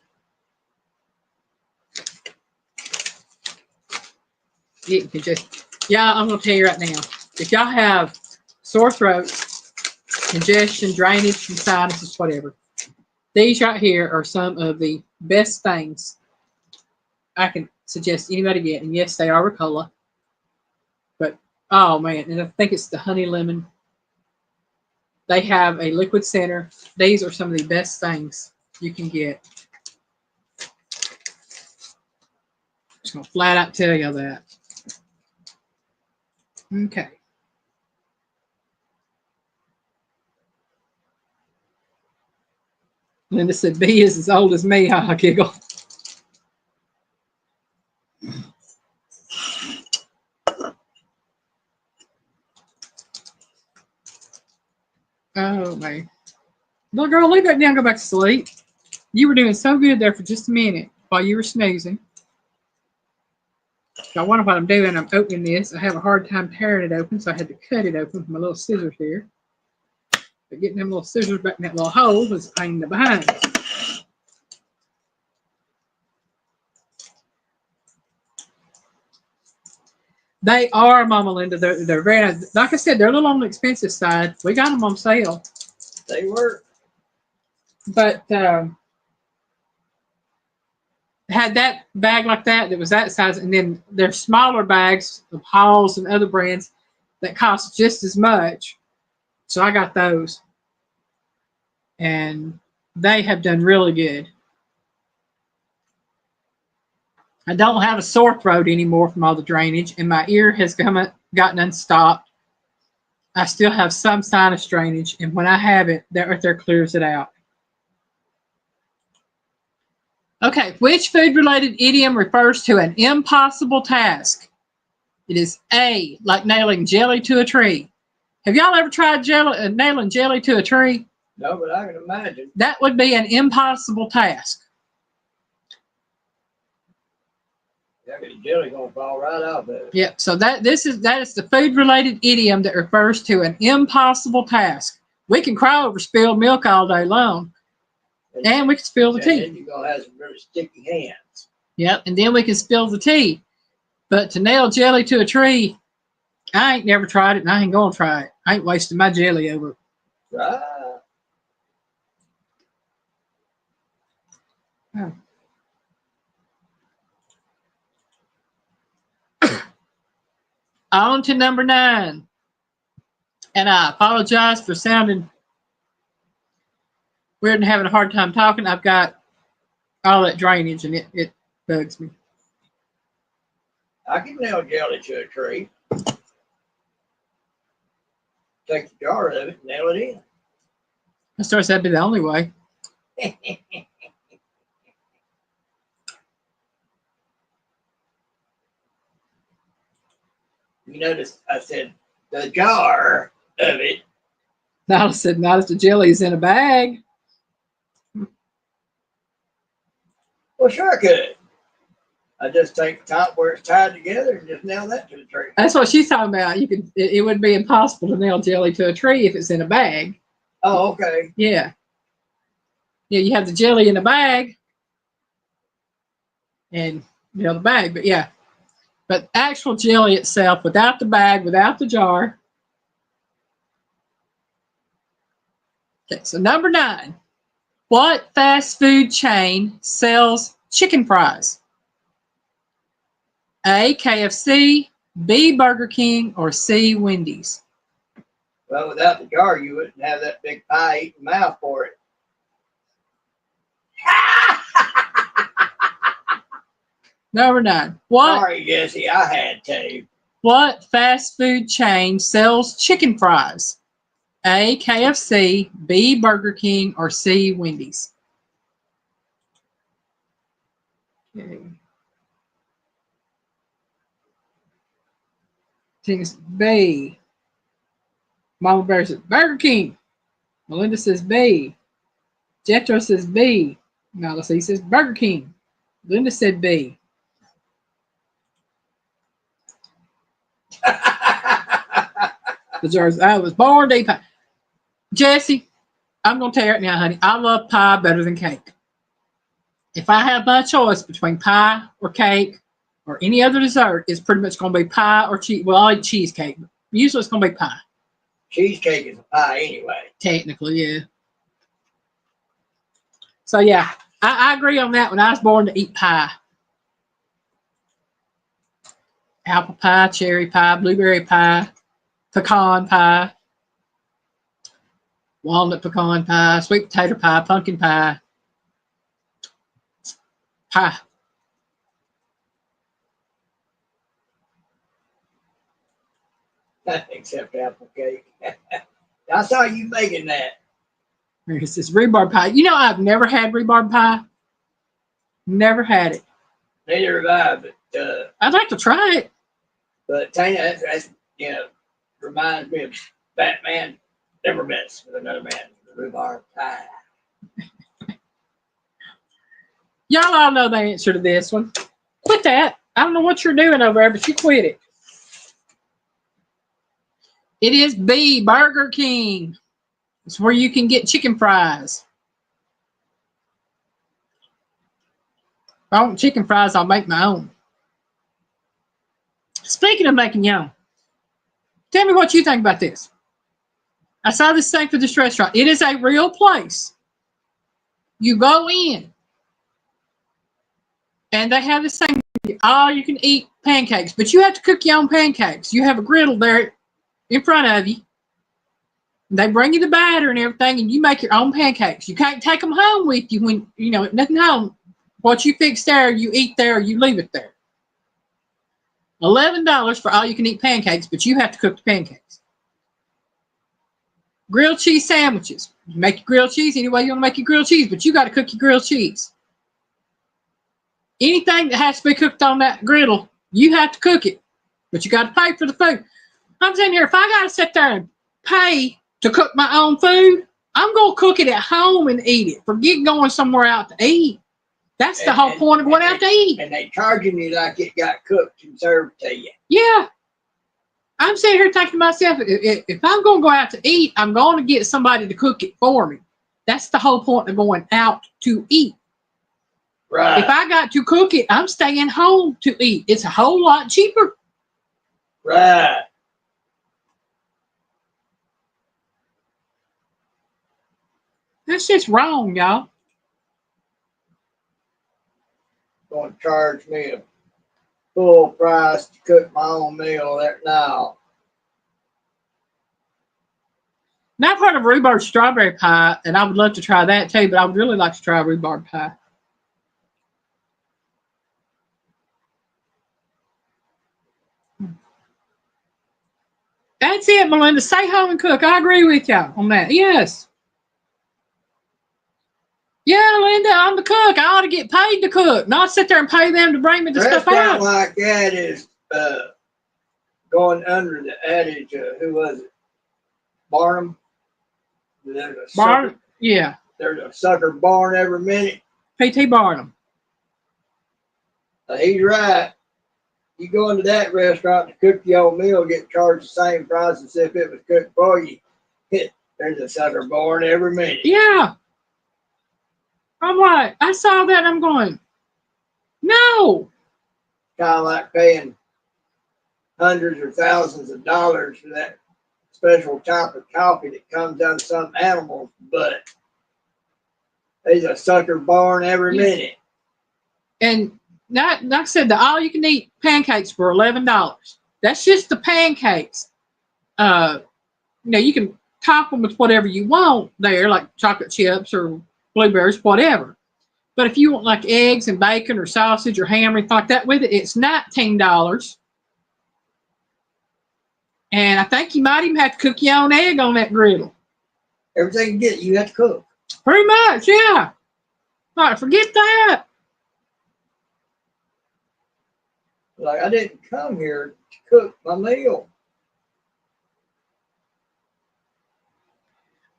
You can just, yeah, I'm going to tell you right now. If y'all have sore throat, congestion, drainage from sinuses, whatever, these right here are some of the best things I can suggest anybody get. And yes, they are Ricola. But, oh man, and I think it's the honey lemon. They have a liquid center. These are some of the best things you can get. Just going to flat out tell you that. Okay. Linda said, B is as old as me. Ha, giggle. Oh, man. Little girl, leave that down, go back to sleep. You were doing so good there for just a minute while you were snoozing. I wonder what I'm doing. I'm opening this. I have a hard time tearing it open, so I had to cut it open with my little scissors here. But getting them little scissors back in that little hole was a pain in the behind. They are, Mama Linda. They're very nice. Like I said, they're a little on the expensive side. We got them on sale. They were. But had that bag like that was that size, and then there's smaller bags of Halls and other brands that cost just as much. So I got those, and they have done really good. I don't have a sore throat anymore from all the drainage, and my ear has gotten unstopped. I still have some sinus drainage, and when I have it, that right there clears it out. Okay, which food-related idiom refers to an impossible task? It is A, like nailing jelly to a tree. Have y'all ever tried nailing jelly to a tree? No, but I can imagine. That would be an impossible task. Yeah, the jelly gonna fall right out there. Yep. So that is the food-related idiom that refers to an impossible task. We can cry over spilled milk all day long, and we can spill the tea. And then you're gonna have some really sticky hands. Yep. And then we can spill the tea. But to nail jelly to a tree, I ain't never tried it, and I ain't gonna try it. I ain't wasting my jelly over it. Right. Oh. On to number 9. And I apologize for sounding weird and having a hard time talking. I've got all that drainage, and it bugs me. I can nail jelly to a tree. Take the jar of it and nail it in. I suppose that'd be the only way. You notice I said the jar of it. Nala said, not if the jelly's in a bag. Well, sure I could. I just take the top where it's tied together and just nail that to the tree. That's what she's talking about. It would be impossible to nail jelly to a tree if it's in a bag. Oh, okay. Yeah. Yeah, you have the jelly in a bag and nail the bag, but yeah. But actual jelly itself, without the bag, without the jar. Okay, so number 9. What fast food chain sells chicken fries? A, KFC, B, Burger King, or C, Wendy's? Well, without the jar, you wouldn't have that big pie-eating mouth for it. Number 9. What? Sorry, Jesse, I had to. What fast food chain sells chicken fries? A, KFC, B, Burger King, or C, Wendy's? Okay. I think it's B. Mama Bear says Burger King. Melinda says B. Jetro says B. Now let's see, he says Burger King. Linda said B. I was born to eat pie. Jesse, I'm going to tell you right now, honey, I love pie better than cake. If I have my choice between pie or cake or any other dessert, it's pretty much going to be pie or cheese. Well, I eat cheesecake, but usually it's going to be pie. Cheesecake is a pie anyway. Technically, yeah. So, yeah, I agree on that one. I was born to eat pie. Apple pie, cherry pie, blueberry pie, pecan pie, walnut pecan pie, sweet potato pie, pumpkin pie. Pie. Except apple cake. I saw you making that. It's this rhubarb pie. You know, I've never had rhubarb pie. Never had it. Neither have I, but I'd like to try it. But Tanya, that's reminds me of Batman. Never mess with another man. Rhubarb pie. Y'all all know the answer to this one. Quit that. I don't know what you're doing over there, but you quit it. It is B, Burger King. It's where you can get chicken fries. If I want chicken fries, I'll make my own. Speaking of making your own, tell me what you think about this. I saw this thing for this restaurant. It is a real place. You go in, and they have this thing. You can eat pancakes, but you have to cook your own pancakes. You have a griddle there in front of you. They bring you the batter and everything, and you make your own pancakes. You can't take them home with you when, nothing home. What you fix there, you eat there, you leave it there. $11 for all you can eat pancakes, but you have to cook the pancakes. Grilled cheese sandwiches. You make your grilled cheese any way you want to make your grilled cheese, but you got to cook your grilled cheese. Anything that has to be cooked on that griddle, you have to cook it, but you got to pay for the food. I'm saying here, if I got to sit there and pay to cook my own food, I'm going to cook it at home and eat it. Forget going somewhere out to eat. That's the whole point of going out to eat. And they charging you like it got cooked and served to you. Yeah. I'm sitting here thinking to myself, if I'm going to go out to eat, I'm going to get somebody to cook it for me. That's the whole point of going out to eat. Right. If I got to cook it, I'm staying home to eat. It's a whole lot cheaper. Right. That's just wrong, y'all. Going to charge me a full price to cook my own meal there now. Now I've heard of rhubarb strawberry pie, and I would love to try that too, but I would really like to try rhubarb pie. That's it, Melinda. Stay home and cook. I agree with y'all on that. Yes. Yeah, Linda, I'm the cook. I ought to get paid to cook, not sit there and pay them to bring me the stuff out. Like that is going under the adage, who was it? Barnum? Barnum? Yeah. There's a sucker born every minute. P.T. Barnum. He's right. You go into that restaurant to cook your own meal, get charged the same price as if it was cooked for you. There's a sucker born every minute. Yeah. I'm like, I saw that. I'm going, no. Kind of like paying hundreds or thousands of dollars for that special type of coffee that comes out of some animal's butt. There's a sucker born every minute. And like I said, the all-you-can-eat pancakes for $11. That's just the pancakes. You can top them with whatever you want there, like chocolate chips or blueberries, whatever. But if you want like eggs and bacon or sausage or ham or anything like that with it, it's $19. And I think you might even have to cook your own egg on that griddle. Everything you get, you have to cook. Pretty much, yeah. All right, forget that. Like, I didn't come here to cook my meal.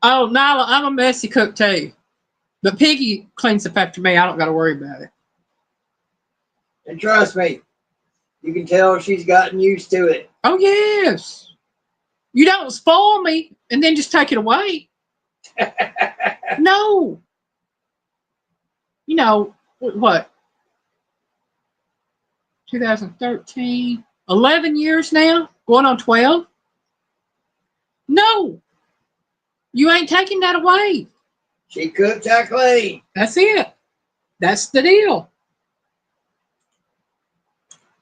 Oh, Nyla, I'm a messy cook too. But Piggy cleans up after me. I don't got to worry about it. And trust me, you can tell she's gotten used to it. Oh, yes. You don't spoil me and then just take it away. No. You know, what? 2013, 11 years now, going on 12. No, you ain't taking that away. She cooks, I clean. That's it. That's the deal.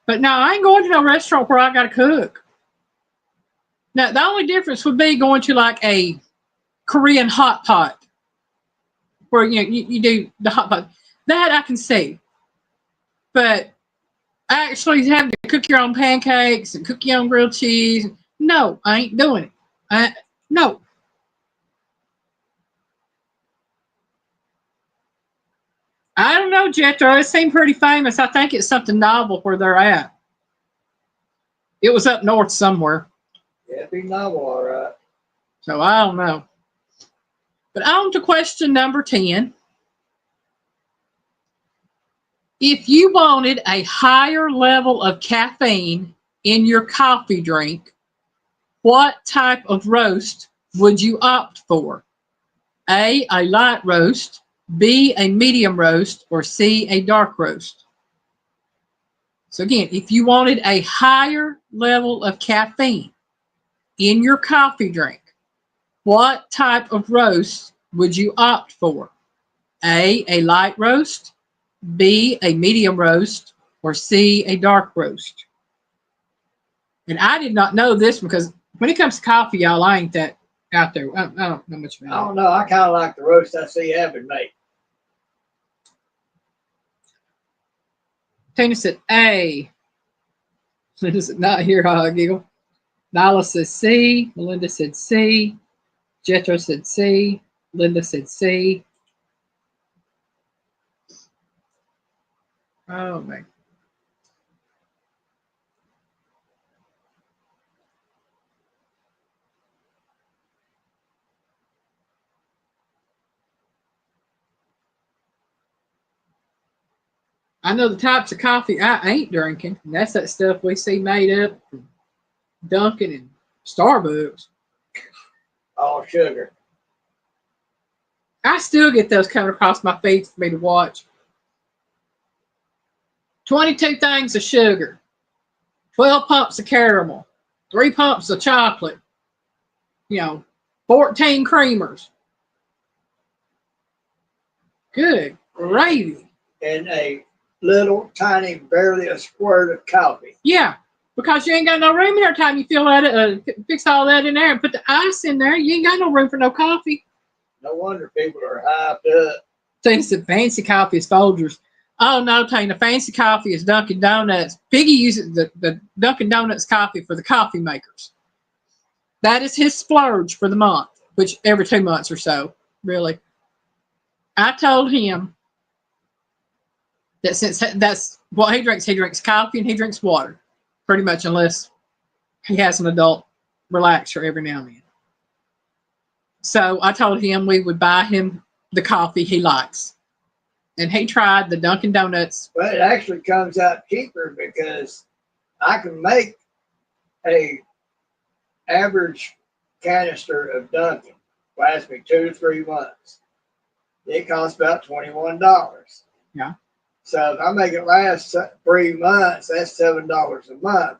But no, I ain't going to no restaurant where I got to cook. Now, the only difference would be going to like a Korean hot pot where you do the hot pot. That I can see. But actually having to cook your own pancakes and cook your own grilled cheese, no, I ain't doing it. No. I don't know, Jethro. It seemed pretty famous. I think it's something novel where they're at. It was up north somewhere. Yeah, it'd be novel, all right. So I don't know. But on to question number 10. If you wanted a higher level of caffeine in your coffee drink, what type of roast would you opt for? A light roast, B, a medium roast, or C, a dark roast? So again, if you wanted a higher level of caffeine in your coffee drink, what type of roast would you opt for? A light roast, B, a medium roast, or C, a dark roast? And I did not know this because when it comes to coffee, y'all, I ain't that out there. I don't know much about it. I don't know. I kind of like the roast I see Evan make. Tina said A. Linda said not here, giggle. Nyla said C. Melinda said C. Jethro said C. Linda said C. Oh, man. I know the types of coffee I ain't drinking, and that's that stuff we see made up from Dunkin' and Starbucks. All sugar. I still get those coming across my feed for me to watch. 22 things of sugar, 12 pumps of caramel, 3 pumps of chocolate, 14 creamers. Good gravy. And a little tiny, barely a squirt of coffee. Yeah, because you ain't got no room every time you fill that, fix all that in there and put the ice in there. You ain't got no room for no coffee. No wonder people are hyped up. Tina said fancy coffee is Folgers. Oh no, Tina, fancy coffee is Dunkin' Donuts. Piggy uses the Dunkin' Donuts coffee for the coffee makers. That is his splurge for the month, which every 2 months or so, really. I told him that since that's what he drinks coffee and he drinks water, pretty much, unless he has an adult relaxer every now and then. So I told him we would buy him the coffee he likes. And he tried the Dunkin' Donuts. Well, it actually comes out cheaper because I can make a average canister of Dunkin'. Lasts me 2 to 3 months. It costs about $21. Yeah. So if I make it last 3 months, that's $7 a month.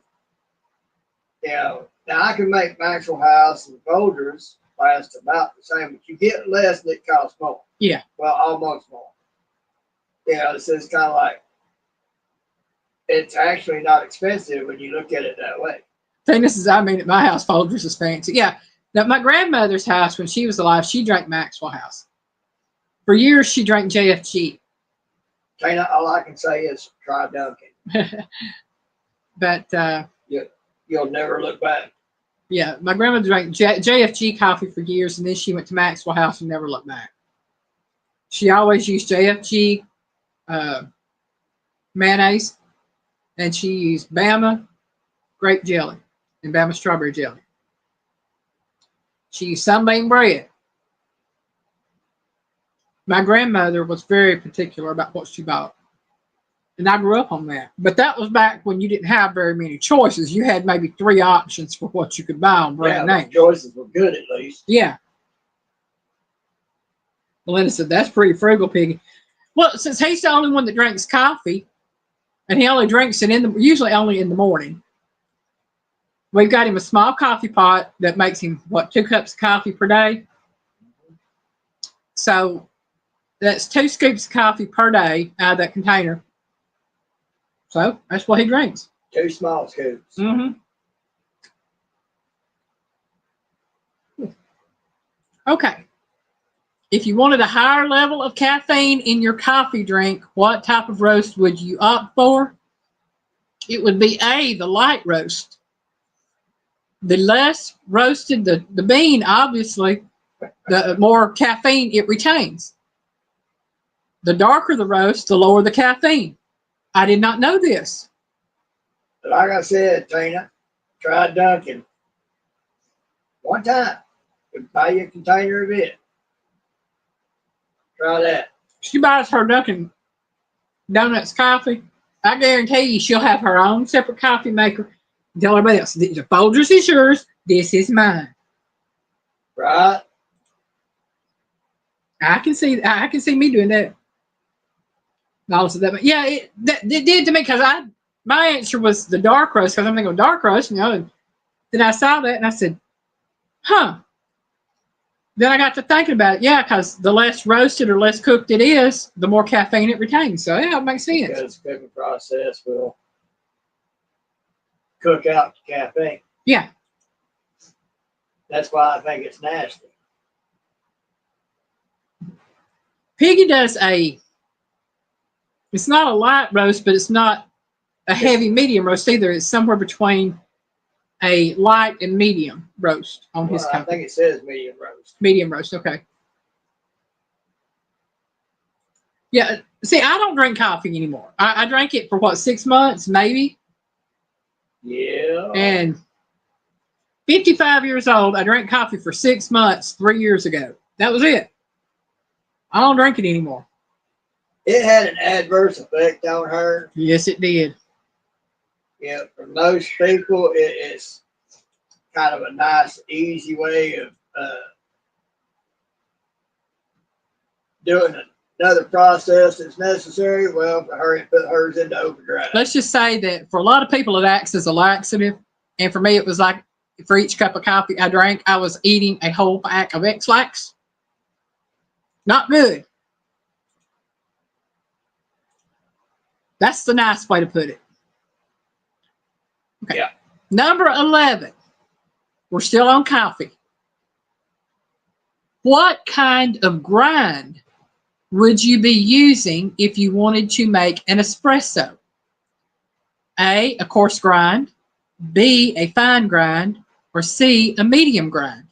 Now I can make Maxwell House and Folgers last about the same, but you get less and it costs more. Yeah. Well, almost more. So it's kind of like, it's actually not expensive when you look at it that way. At my house, Folgers is fancy. Yeah. Now, my grandmother's house, when she was alive, she drank Maxwell House. For years, she drank JFG. All I can say is try Dunkin'. But you'll never look back. Yeah, my grandmother drank JFG coffee for years, and then she went to Maxwell House and never looked back. She always used JFG mayonnaise, and she used Bama grape jelly and Bama strawberry jelly. She used sunbeam bread. My grandmother was very particular about what she bought. And I grew up on that. But that was back when you didn't have very many choices. You had maybe 3 options for what you could buy on brand name. Choices were good at least. Yeah. Melinda said, that's pretty frugal, Piggy. Well, since he's the only one that drinks coffee, and he only drinks it usually only in the morning, we've got him a small coffee pot that makes him, 2 cups of coffee per day? So that's 2 scoops of coffee per day out of that container. So that's what he drinks. 2 small scoops. Mm-hmm. Okay. If you wanted a higher level of caffeine in your coffee drink, what type of roast would you opt for? It would be A, the light roast. The less roasted the bean, obviously, the more caffeine it retains. The darker the roast, the lower the caffeine. I did not know this. Like I said, Tina, try Dunkin'. One time. Buy you a container of it. Try that. She buys her Dunkin' Donuts coffee. I guarantee you she'll have her own separate coffee maker. Tell everybody else, the Folgers is yours. This is mine. Right. I can see me doing that. Yeah, it did to me because my answer was the dark roast because I'm thinking dark roast, and then I saw that and I said, huh. Then I got to thinking about it. Yeah, because the less roasted or less cooked it is, the more caffeine it retains. So yeah, it makes sense. Because the cooking process will cook out the caffeine. Yeah. That's why I think it's nasty. Piggy does it's not a light roast, but it's not a heavy medium roast either. It's somewhere between a light and medium roast on his coffee. I think it says medium roast. Medium roast, okay. Yeah, see, I don't drink coffee anymore. I drank it for 6 months, maybe? Yeah. And 55 years old, I drank coffee for 6 months 3 years ago. That was it. I don't drink it anymore. It had an adverse effect on her. Yes, it did. Yeah, for most people, it's kind of a nice, easy way of doing another process that's necessary. Well, for her, it put hers into overdrive. Let's just say that for a lot of people, it acts as a laxative. And for me, it was like for each cup of coffee I drank, I was eating a whole pack of X-Lax. Not good. That's the nice way to put it. Okay. Yeah. Number 11. We're still on coffee. What kind of grind would you be using if you wanted to make an espresso? A coarse grind, B, a fine grind, or C, a medium grind?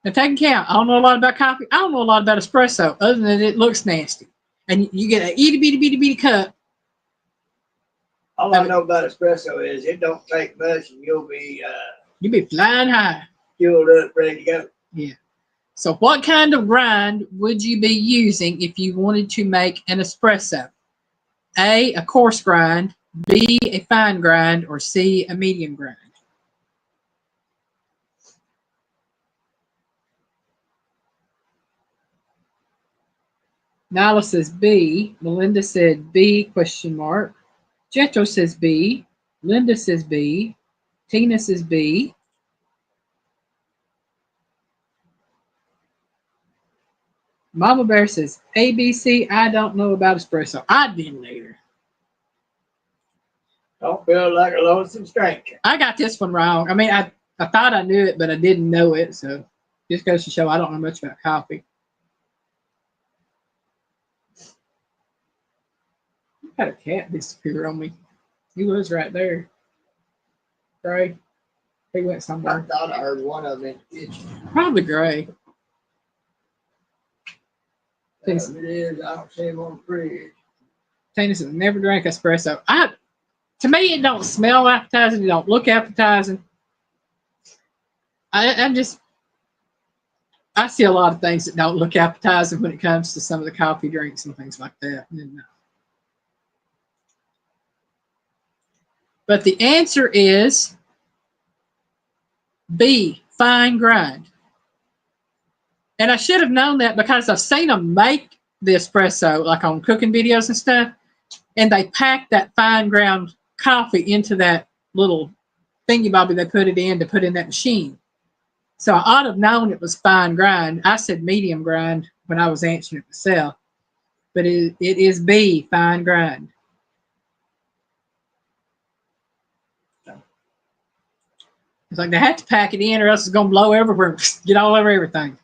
Now take account, I don't know a lot about coffee. I don't know a lot about espresso, other than it looks nasty. And you get an itty bitty cup. All I know about espresso is it don't take much, and you'll be flying high, fueled up, ready to go. Yeah. So what kind of grind would you be using if you wanted to make an espresso? A coarse grind, B, a fine grind, or C, a medium grind? Nyla says B. Melinda said B, question mark. Jetro says B. Linda says B. Tina says B. Mama Bear says ABC. I don't know about espresso. I didn't either. Don't feel like a lonesome stranger. I got this one wrong. I mean, I thought I knew it, but I didn't know it. So just goes to show I don't know much about coffee. I had a cat disappear on me. He was right there. Gray. He went somewhere. I thought I heard one of them in the kitchen. Probably Gray. It is. I don't see him on the fridge. Tina said, never drank espresso. To me, it don't smell appetizing. It don't look appetizing. I'm just, I see a lot of things that don't look appetizing when it comes to some of the coffee drinks and things like that. But the answer is B, fine grind. And I should have known that because I've seen them make the espresso, like on cooking videos and stuff, and they pack that fine ground coffee into that little thingy bobby they put it in to put in that machine. So I ought to have known it was fine grind. I said medium grind when I was answering it myself, but it is B, fine grind. So, it's like they have to pack it in or else it's going to blow everywhere, get all over everything.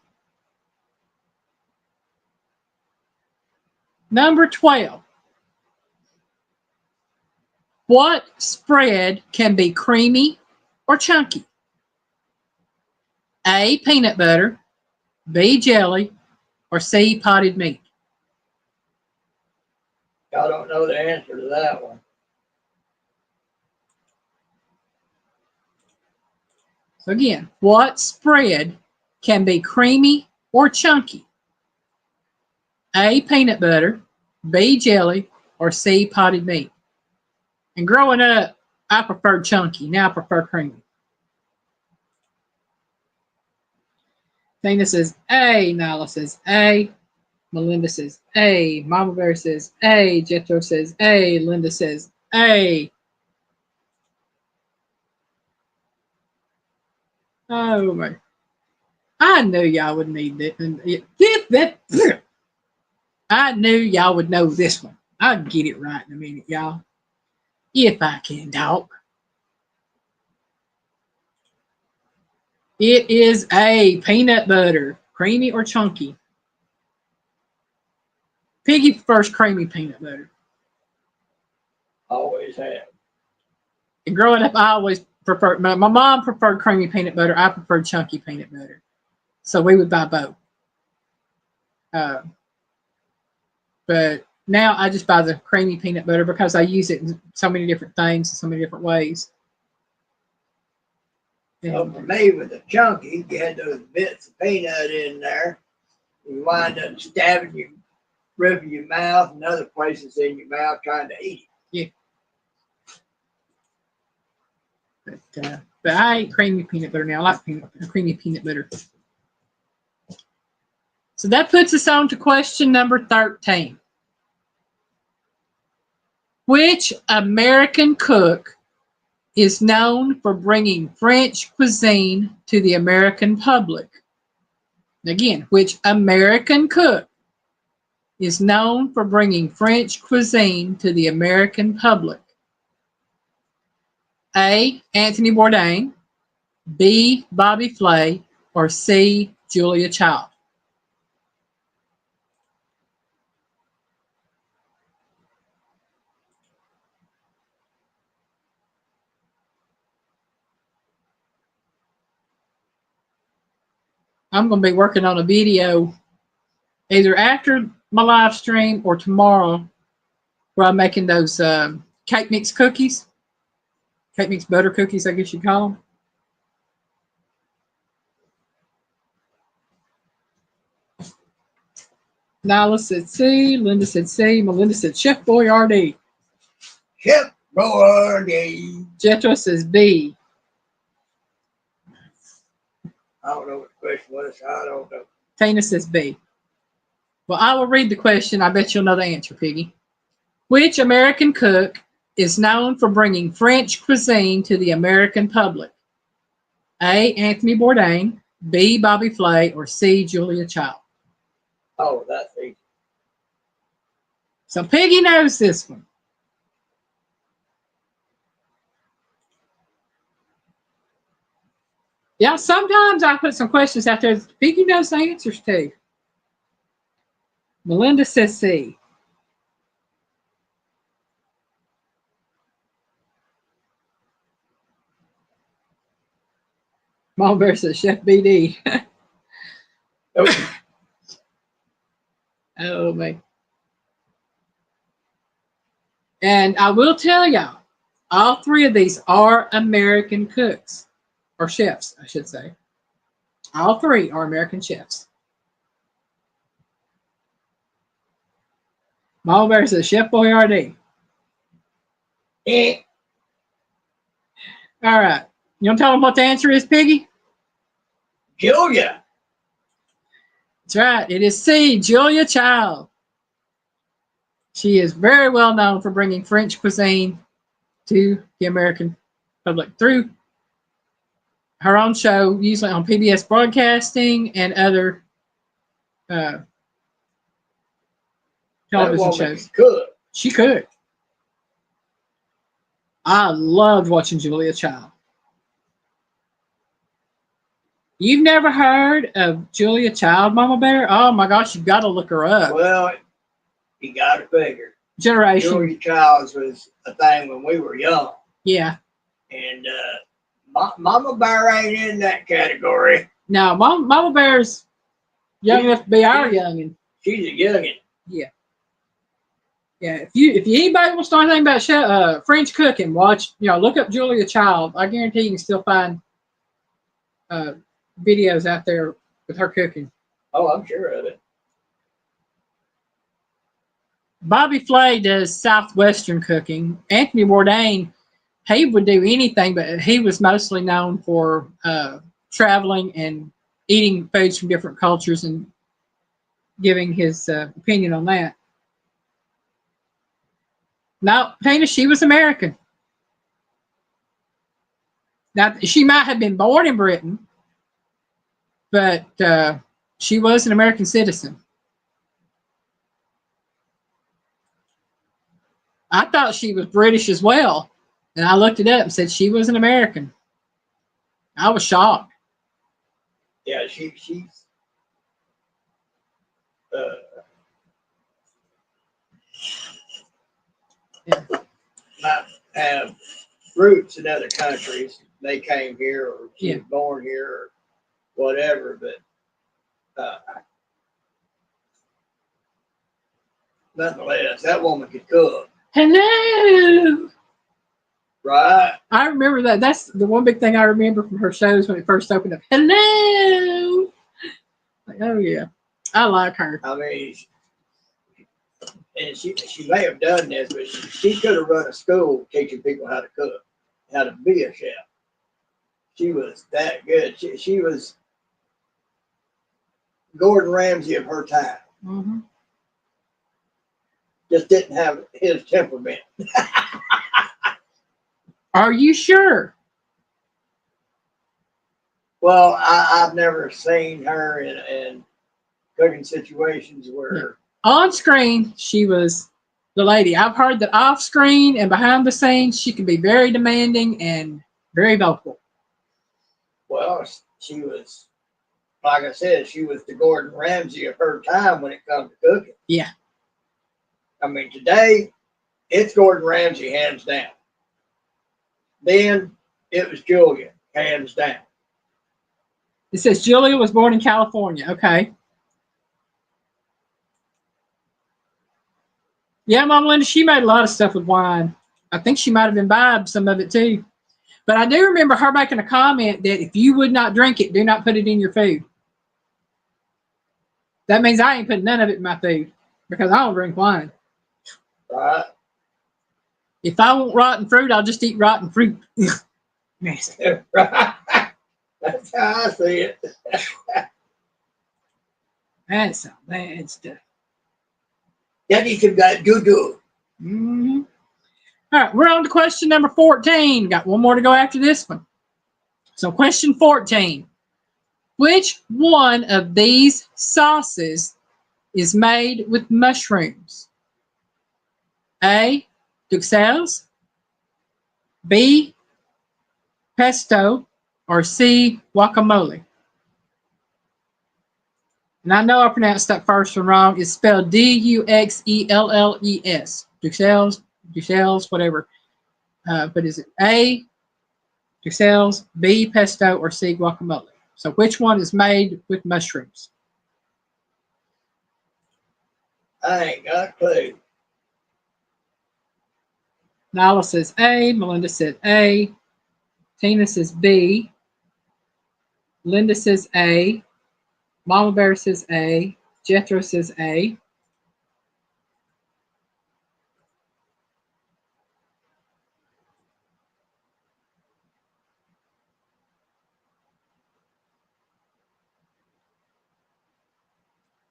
Number 12. What spread can be creamy or chunky? A, peanut butter, B, jelly, or C, potted meat? I don't know the answer to that one. So again, what spread can be creamy or chunky? A, peanut butter, B, jelly, or C, potted meat? And growing up, I preferred chunky. Now I prefer creamy. Dana says A. Nyla says A. Melinda says A. Mama Bear says A. Jethro says A. Linda says A. Oh my. I knew y'all would need that. I knew y'all would know this one. I'll get it right in a minute, y'all. If I can talk. It is A. Peanut butter. Creamy or chunky? Piggy prefers creamy peanut butter. Always have. And growing up, I always preferred, my mom preferred creamy peanut butter. I preferred chunky peanut butter. So we would buy both. But now I just buy the creamy peanut butter because I use it in so many different things, in so many different ways. So for me, with the chunky, you had those bits of peanut in there. You wind up stabbing your roof of your mouth and other places in your mouth trying to eat it. Yeah. But I eat creamy peanut butter now. I like creamy peanut butter. So that puts us on to question number 13. Which American cook is known for bringing French cuisine to the American public? Again, which American cook is known for bringing French cuisine to the American public? A, Anthony Bourdain, B, Bobby Flay, or C, Julia Child? I'm going to be working on a video either after my live stream or tomorrow where I'm making those cake mix cookies. Cake mix butter cookies, I guess you call them. Nyla said C. Linda said C. Melinda said Chef Boyardee. Chef Boyardee. Jethro says B. I don't know what the question was. I don't know. Tina says B. Well, I will read the question. I bet you'll know the answer, Piggy. Which American cook is known for bringing French cuisine to the American public? A, Anthony Bourdain, B, Bobby Flay, or C, Julia Child? Oh, that's easy. So Piggy knows this one. Yeah, sometimes I put some questions out there that Piggy knows the answers to. Melinda says C. Mom Bear says Chef BD. Oh, man. And I will tell y'all, all three of these are American cooks, or chefs, I should say. All three are American chefs. Mama Bear says Chef Boyardee. Eh. All right. You want to tell them what the answer is, Piggy? Julia. That's right. It is C, Julia Child. She is very well known for bringing French cuisine to the American public through her own show, usually on PBS Broadcasting and other television shows. Could. She could. I loved watching Julia Child. You've never heard of Julia Child, Mama Bear? Oh my gosh, you've got to look her up. Well, you got to figure. Generation. Julia Childs was a thing when we were young. Yeah. And Mama Bear ain't in that category. No, Mama Bear's young enough to be our youngin'. She's a youngin'. Yeah. Yeah, if anybody wants to know anything about French cooking, look up Julia Child. I guarantee you can still find videos out there with her cooking. Oh, I'm sure of it. Bobby Flay does Southwestern cooking. Anthony Bourdain, he would do anything, but he was mostly known for traveling and eating foods from different cultures and giving his opinion on that. No, Tina, she was American. Now, she might have been born in Britain, but she was an American citizen. I thought she was British as well, and I looked it up and said she was an American. I was shocked. Yeah, she's might have roots in other countries. They came here, or she was born here, or whatever. But nonetheless, that woman could cook. Hello. Right. I remember that. That's the one big thing I remember from her shows when it first opened up. Hello. Like, oh yeah, I like her. I mean, and she may have done this, but she could have run a school teaching people how to cook, how to be a chef. She was that good. She was Gordon Ramsay of her time. Mm-hmm. Just didn't have his temperament. Are you sure? Well, I've never seen her in cooking situations where on screen she was the lady. I've heard that off screen and behind the scenes she can be very demanding and very vocal. Well, she was, like I said, she was the Gordon Ramsay of her time when it comes to cooking. Yeah. I mean, today it's Gordon Ramsay hands down. Then it was Julia hands down. It says Julia was born in California. Okay. Yeah, Mom Linda, she made a lot of stuff with wine. I think she might have imbibed some of it too. But I do remember her making a comment that if you would not drink it, do not put it in your food. That means I ain't putting none of it in my food because I don't drink wine. Right. If I want rotten fruit, I'll just eat rotten fruit. Nasty. Right. That's how I see it. That's some bad stuff. That is some bad doo-doo. Mm-hmm. All right, we're on to question number 14. Got one more to go after this one. So question 14. Which one of these sauces is made with mushrooms? A, Duxelles, B, pesto, or C, guacamole? And I know I pronounced that first one wrong. It's spelled Duxelles. Duxelles, whatever. But is it A, Duxelles, B, pesto, or C, guacamole? So which one is made with mushrooms? I ain't got a clue. Nyla says A. Melinda said A. Tina says B. Linda says A. Mama Bear says A. Jethro says A.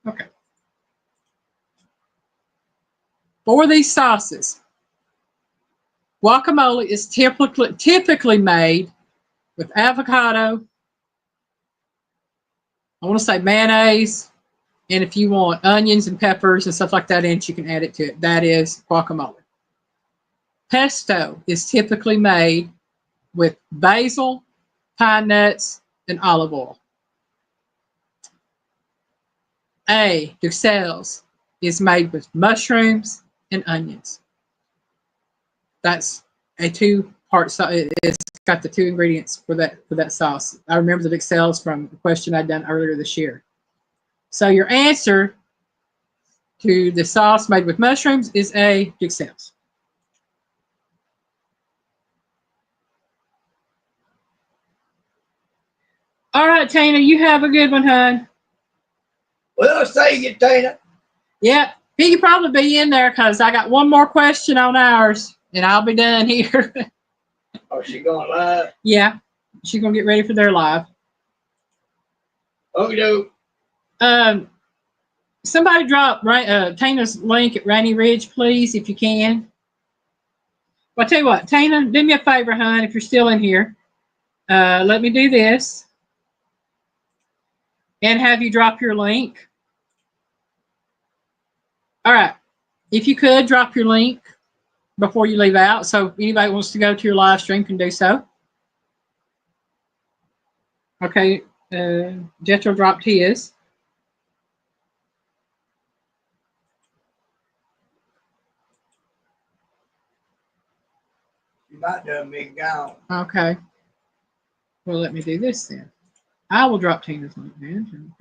Okay. For these sauces, guacamole is typically made with avocado. I want to say mayonnaise, and if you want onions and peppers and stuff like that in it, you can add it to it. That is guacamole. Pesto is typically made with basil, pine nuts, and olive oil. Duxelles is made with mushrooms and onions. That's a two-part sauce. It's got the 2 ingredients for that sauce. I remember the Duxelles from the question I'd done earlier this year. So your answer to the sauce made with mushrooms is A, Duxelles. All right, Tina, you have a good one, hon. Well, say you, Tina. Yeah, he could probably be in there because I got one more question on ours, and I'll be done here. Oh, she going live? Yeah, she's going to get ready for their live. Okay. Somebody drop Tana's link at Rainy Ridge, please, if you can. Well, I'll tell you what, Tana, do me a favor, hon, if you're still in here. Let me do this and have you drop your link. All right. If you could, drop your link before you leave out. So anybody wants to go to your live stream can do so. Okay. Jethro dropped his. You might have me gone. Okay. Well, let me do this then. I will drop Tina's link, man.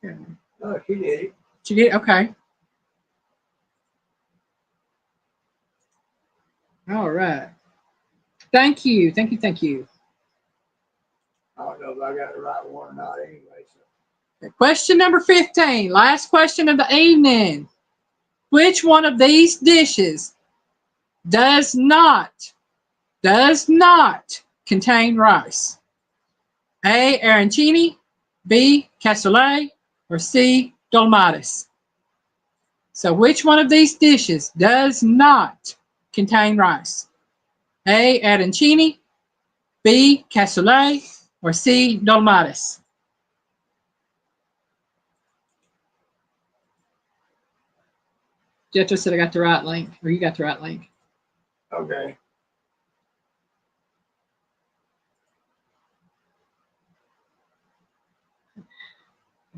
Okay. Oh, she did it. She did? Okay. All right. Thank you. Thank you. Thank you. I don't know if I got the right one or not anyway. So. Question number 15. Last question of the evening. Which one of these dishes does not contain rice? A, arancini, B, cassoulet, or C, dolmades? So which one of these dishes does not contain rice? A, arancini, B, cassoulet, or C, dolmades? Jethro said I got the right link, or you got the right link. Okay.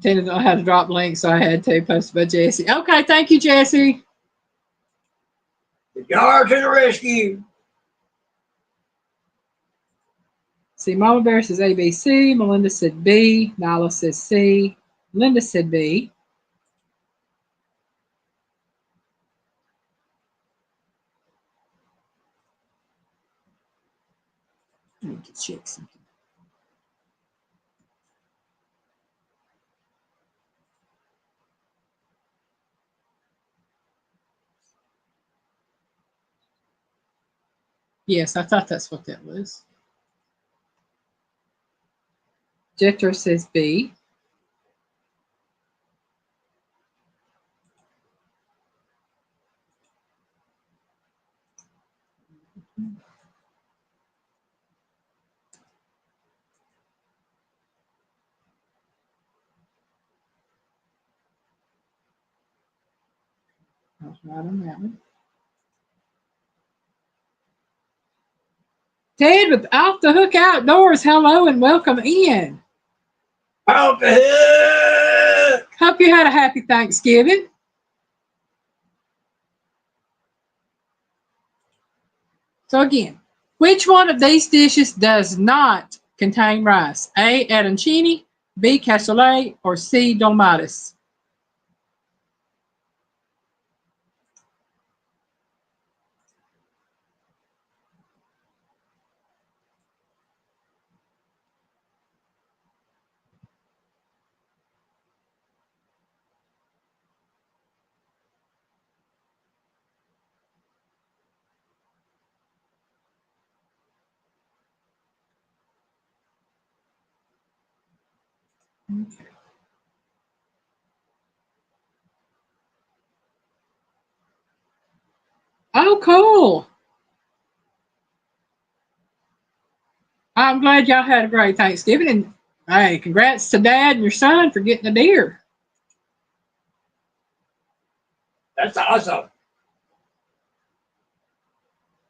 Tina don't know how to drop links, so I had to post by Jesse. Okay, thank you, Jesse. The jar to the rescue. See, Mama Bear says ABC. Melinda said B. Nyla says C. Linda said B. I need to check something. Yes, I thought that's what that was. Jethro says B. I was right on that one. Ted with Off the Hook Outdoors, hello and welcome in. Off the hook! Hope you had a happy Thanksgiving. So again, Which one of these dishes does not contain rice? A. Arancini, B. Cassoulet, or C. Dolmades? Okay. Oh, cool. I'm glad y'all had a great Thanksgiving. And hey, congrats to Dad and your son for getting a deer. That's awesome.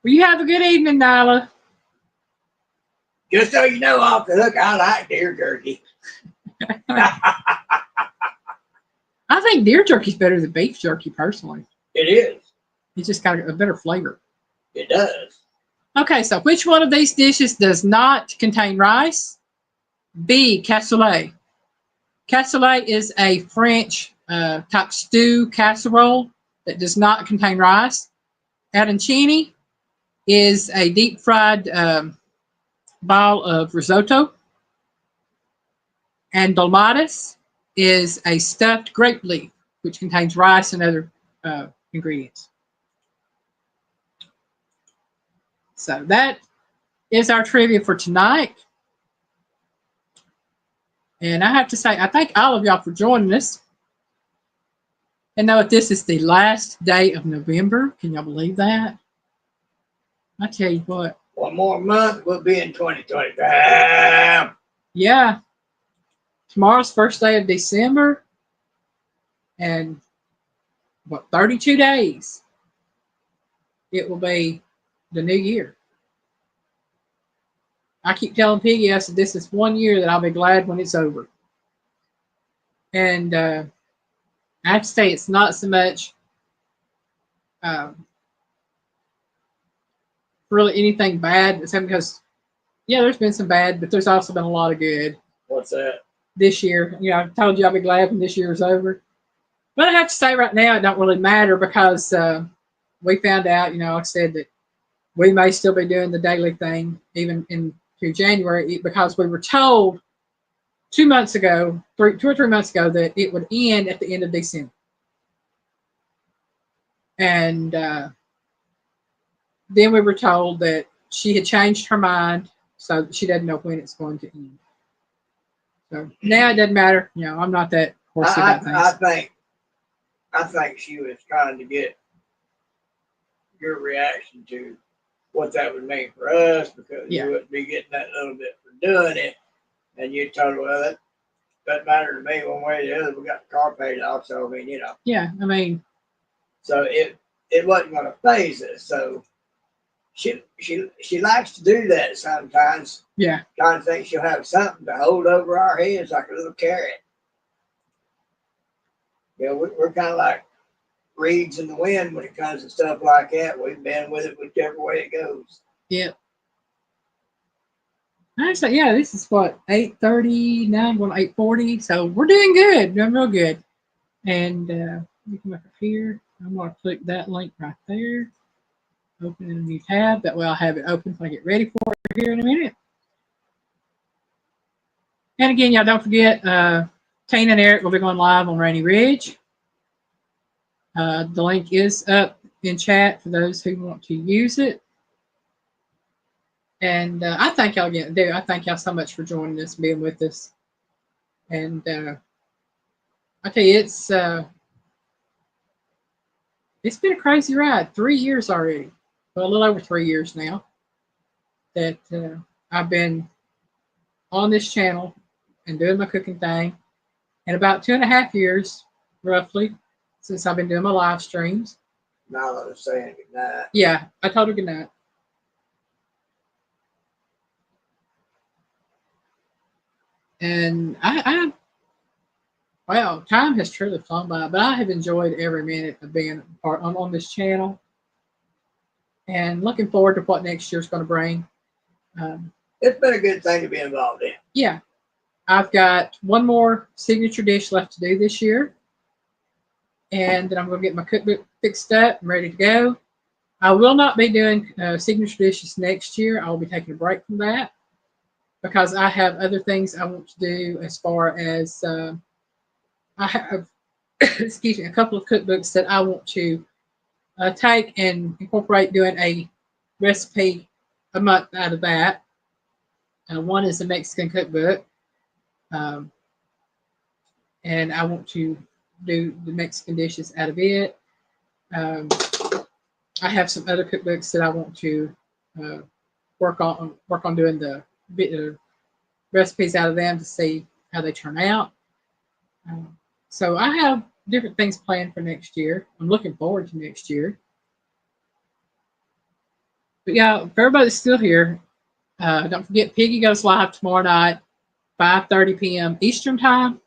Well, you have a good evening, Nyla. Just so you know, off the hook, I like deer jerky. I think deer jerky is better than beef jerky, personally. It is. It's just got a better flavor. It does. Okay, so which one of these dishes does not contain rice? B. Cassoulet. Cassoulet is a French type stew casserole that does not contain rice. Arancini is a deep fried ball of risotto. And dolmades is a stuffed grape leaf, which contains rice and other ingredients. So that is our trivia for tonight. And I have to say, I thank all of y'all for joining us. And know that this is the last day of November. Can y'all believe that? I tell you what. One more month, we'll be in 2025. Yeah. Tomorrow's first day of December. And what, 32 days, it will be the new year. I keep telling Piggy, I said, this is 1 year that I'll be glad when it's over. And I have to say, it's not so much really anything bad, except because, yeah, there's been some bad, but there's also been a lot of good. What's that? This year. You know, I told you I'll be glad when this year is over. But I have to say right now, it don't really matter because we found out, you know, like I said, that we may still be doing the daily thing even into January because we were told 2 months ago, 2 or 3 months ago, that it would end at the end of December. And then we were told that she had changed her mind, so she doesn't know when it's going to end. So now it doesn't matter. You know, I'm not that horsey about things. I think she was trying to get your reaction to what that would mean for us, because you wouldn't be getting that little bit for doing it. And you told her, well, that doesn't matter to me one way or the other. We got the car paid off, so I mean, you know. Yeah, I mean. So it wasn't going to phase us. So she likes to do that sometimes. Yeah. Kind of think she'll have something to hold over our heads like a little carrot. You know, we're kind of like reeds in the wind when it comes to stuff like that. We've been with it whichever way it goes. Yeah. Actually, yeah, this is what, 8:30, now I'm going to 8:40. So we're doing good, doing real good. And you come up here. I'm going to click that link right there. Open in a new tab. That way I'll have it open when I get ready for it here in a minute. And again, y'all don't forget, Tina and Eric will be going live on Rainy Ridge. The link is up in chat for those who want to use it. And I thank y'all again. I thank y'all so much for joining us, being with us. And I tell you, it's been a crazy ride. 3 years already. Well, a little over 3 years now that I've been on this channel and doing my cooking thing. And about 2.5 years, roughly, since I've been doing my live streams. Now I'm saying goodnight. Yeah, I told her goodnight. And well, time has truly flown by, but I have enjoyed every minute of being part on this channel. and looking forward to what next year's going to bring. It's been a good thing to be involved in. Yeah, I've got one more signature dish left to do this year, and then I'm going to get my cookbook fixed up and ready to go. I will not be doing signature dishes next year. I will be taking a break from that because I have other things I want to do as far as I have, excuse me, a couple of cookbooks that I want to take and incorporate doing a recipe a month out of that. One is a Mexican cookbook, um, and I want to do the Mexican dishes out of it. Um, I have some other cookbooks that I want to uh, work on doing the recipes out of them to see how they turn out. So I have different things planned for next year. I'm looking forward to next year. But yeah, if everybody's still here, don't forget Piggy goes live tomorrow night, 5:30 p.m. Eastern time,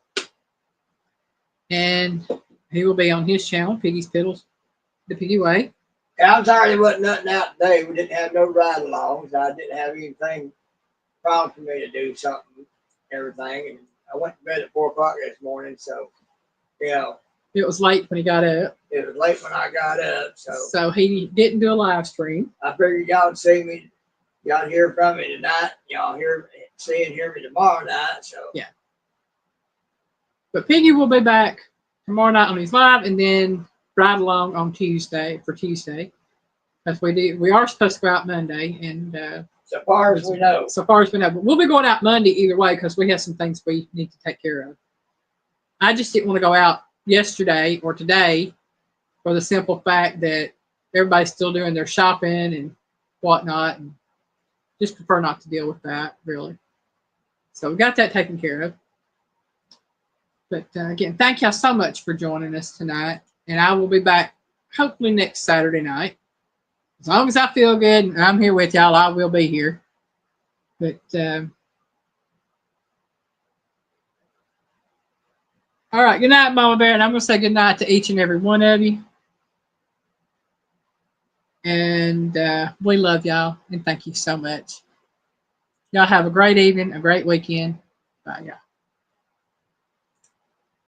and he will be on his channel, Piggy's Piddles, the Piggy Way. Yeah, I'm sorry there wasn't nothing out today. We didn't have no ride-alongs. I didn't have anything wrong for me to do something, everything. And I went to bed at 4 o'clock this morning, so, you know. It was late when he got up. It was late when I got up, so he didn't do a live stream. I figured y'all would see me, y'all hear from me tonight, y'all see and hear me tomorrow night, so. Yeah. But Piggy will be back tomorrow night on his live, and then ride along on Tuesday. Because we are supposed to go out Monday, and so far as we know. But we'll be going out Monday either way because we have some things we need to take care of. I just didn't want to go out yesterday or today for the simple fact that everybody's still doing their shopping and whatnot, and just prefer not to deal with that, really. So we got that taken care of. But again, thank y'all so much for joining us tonight, and I will be back hopefully next Saturday night. As long as I feel good and I'm here with y'all, I will be here. But all right, good night, Mama Bear, and I'm going to say good night to each and every one of you. And we love y'all, and thank you so much. Y'all have a great evening, a great weekend. Bye, y'all.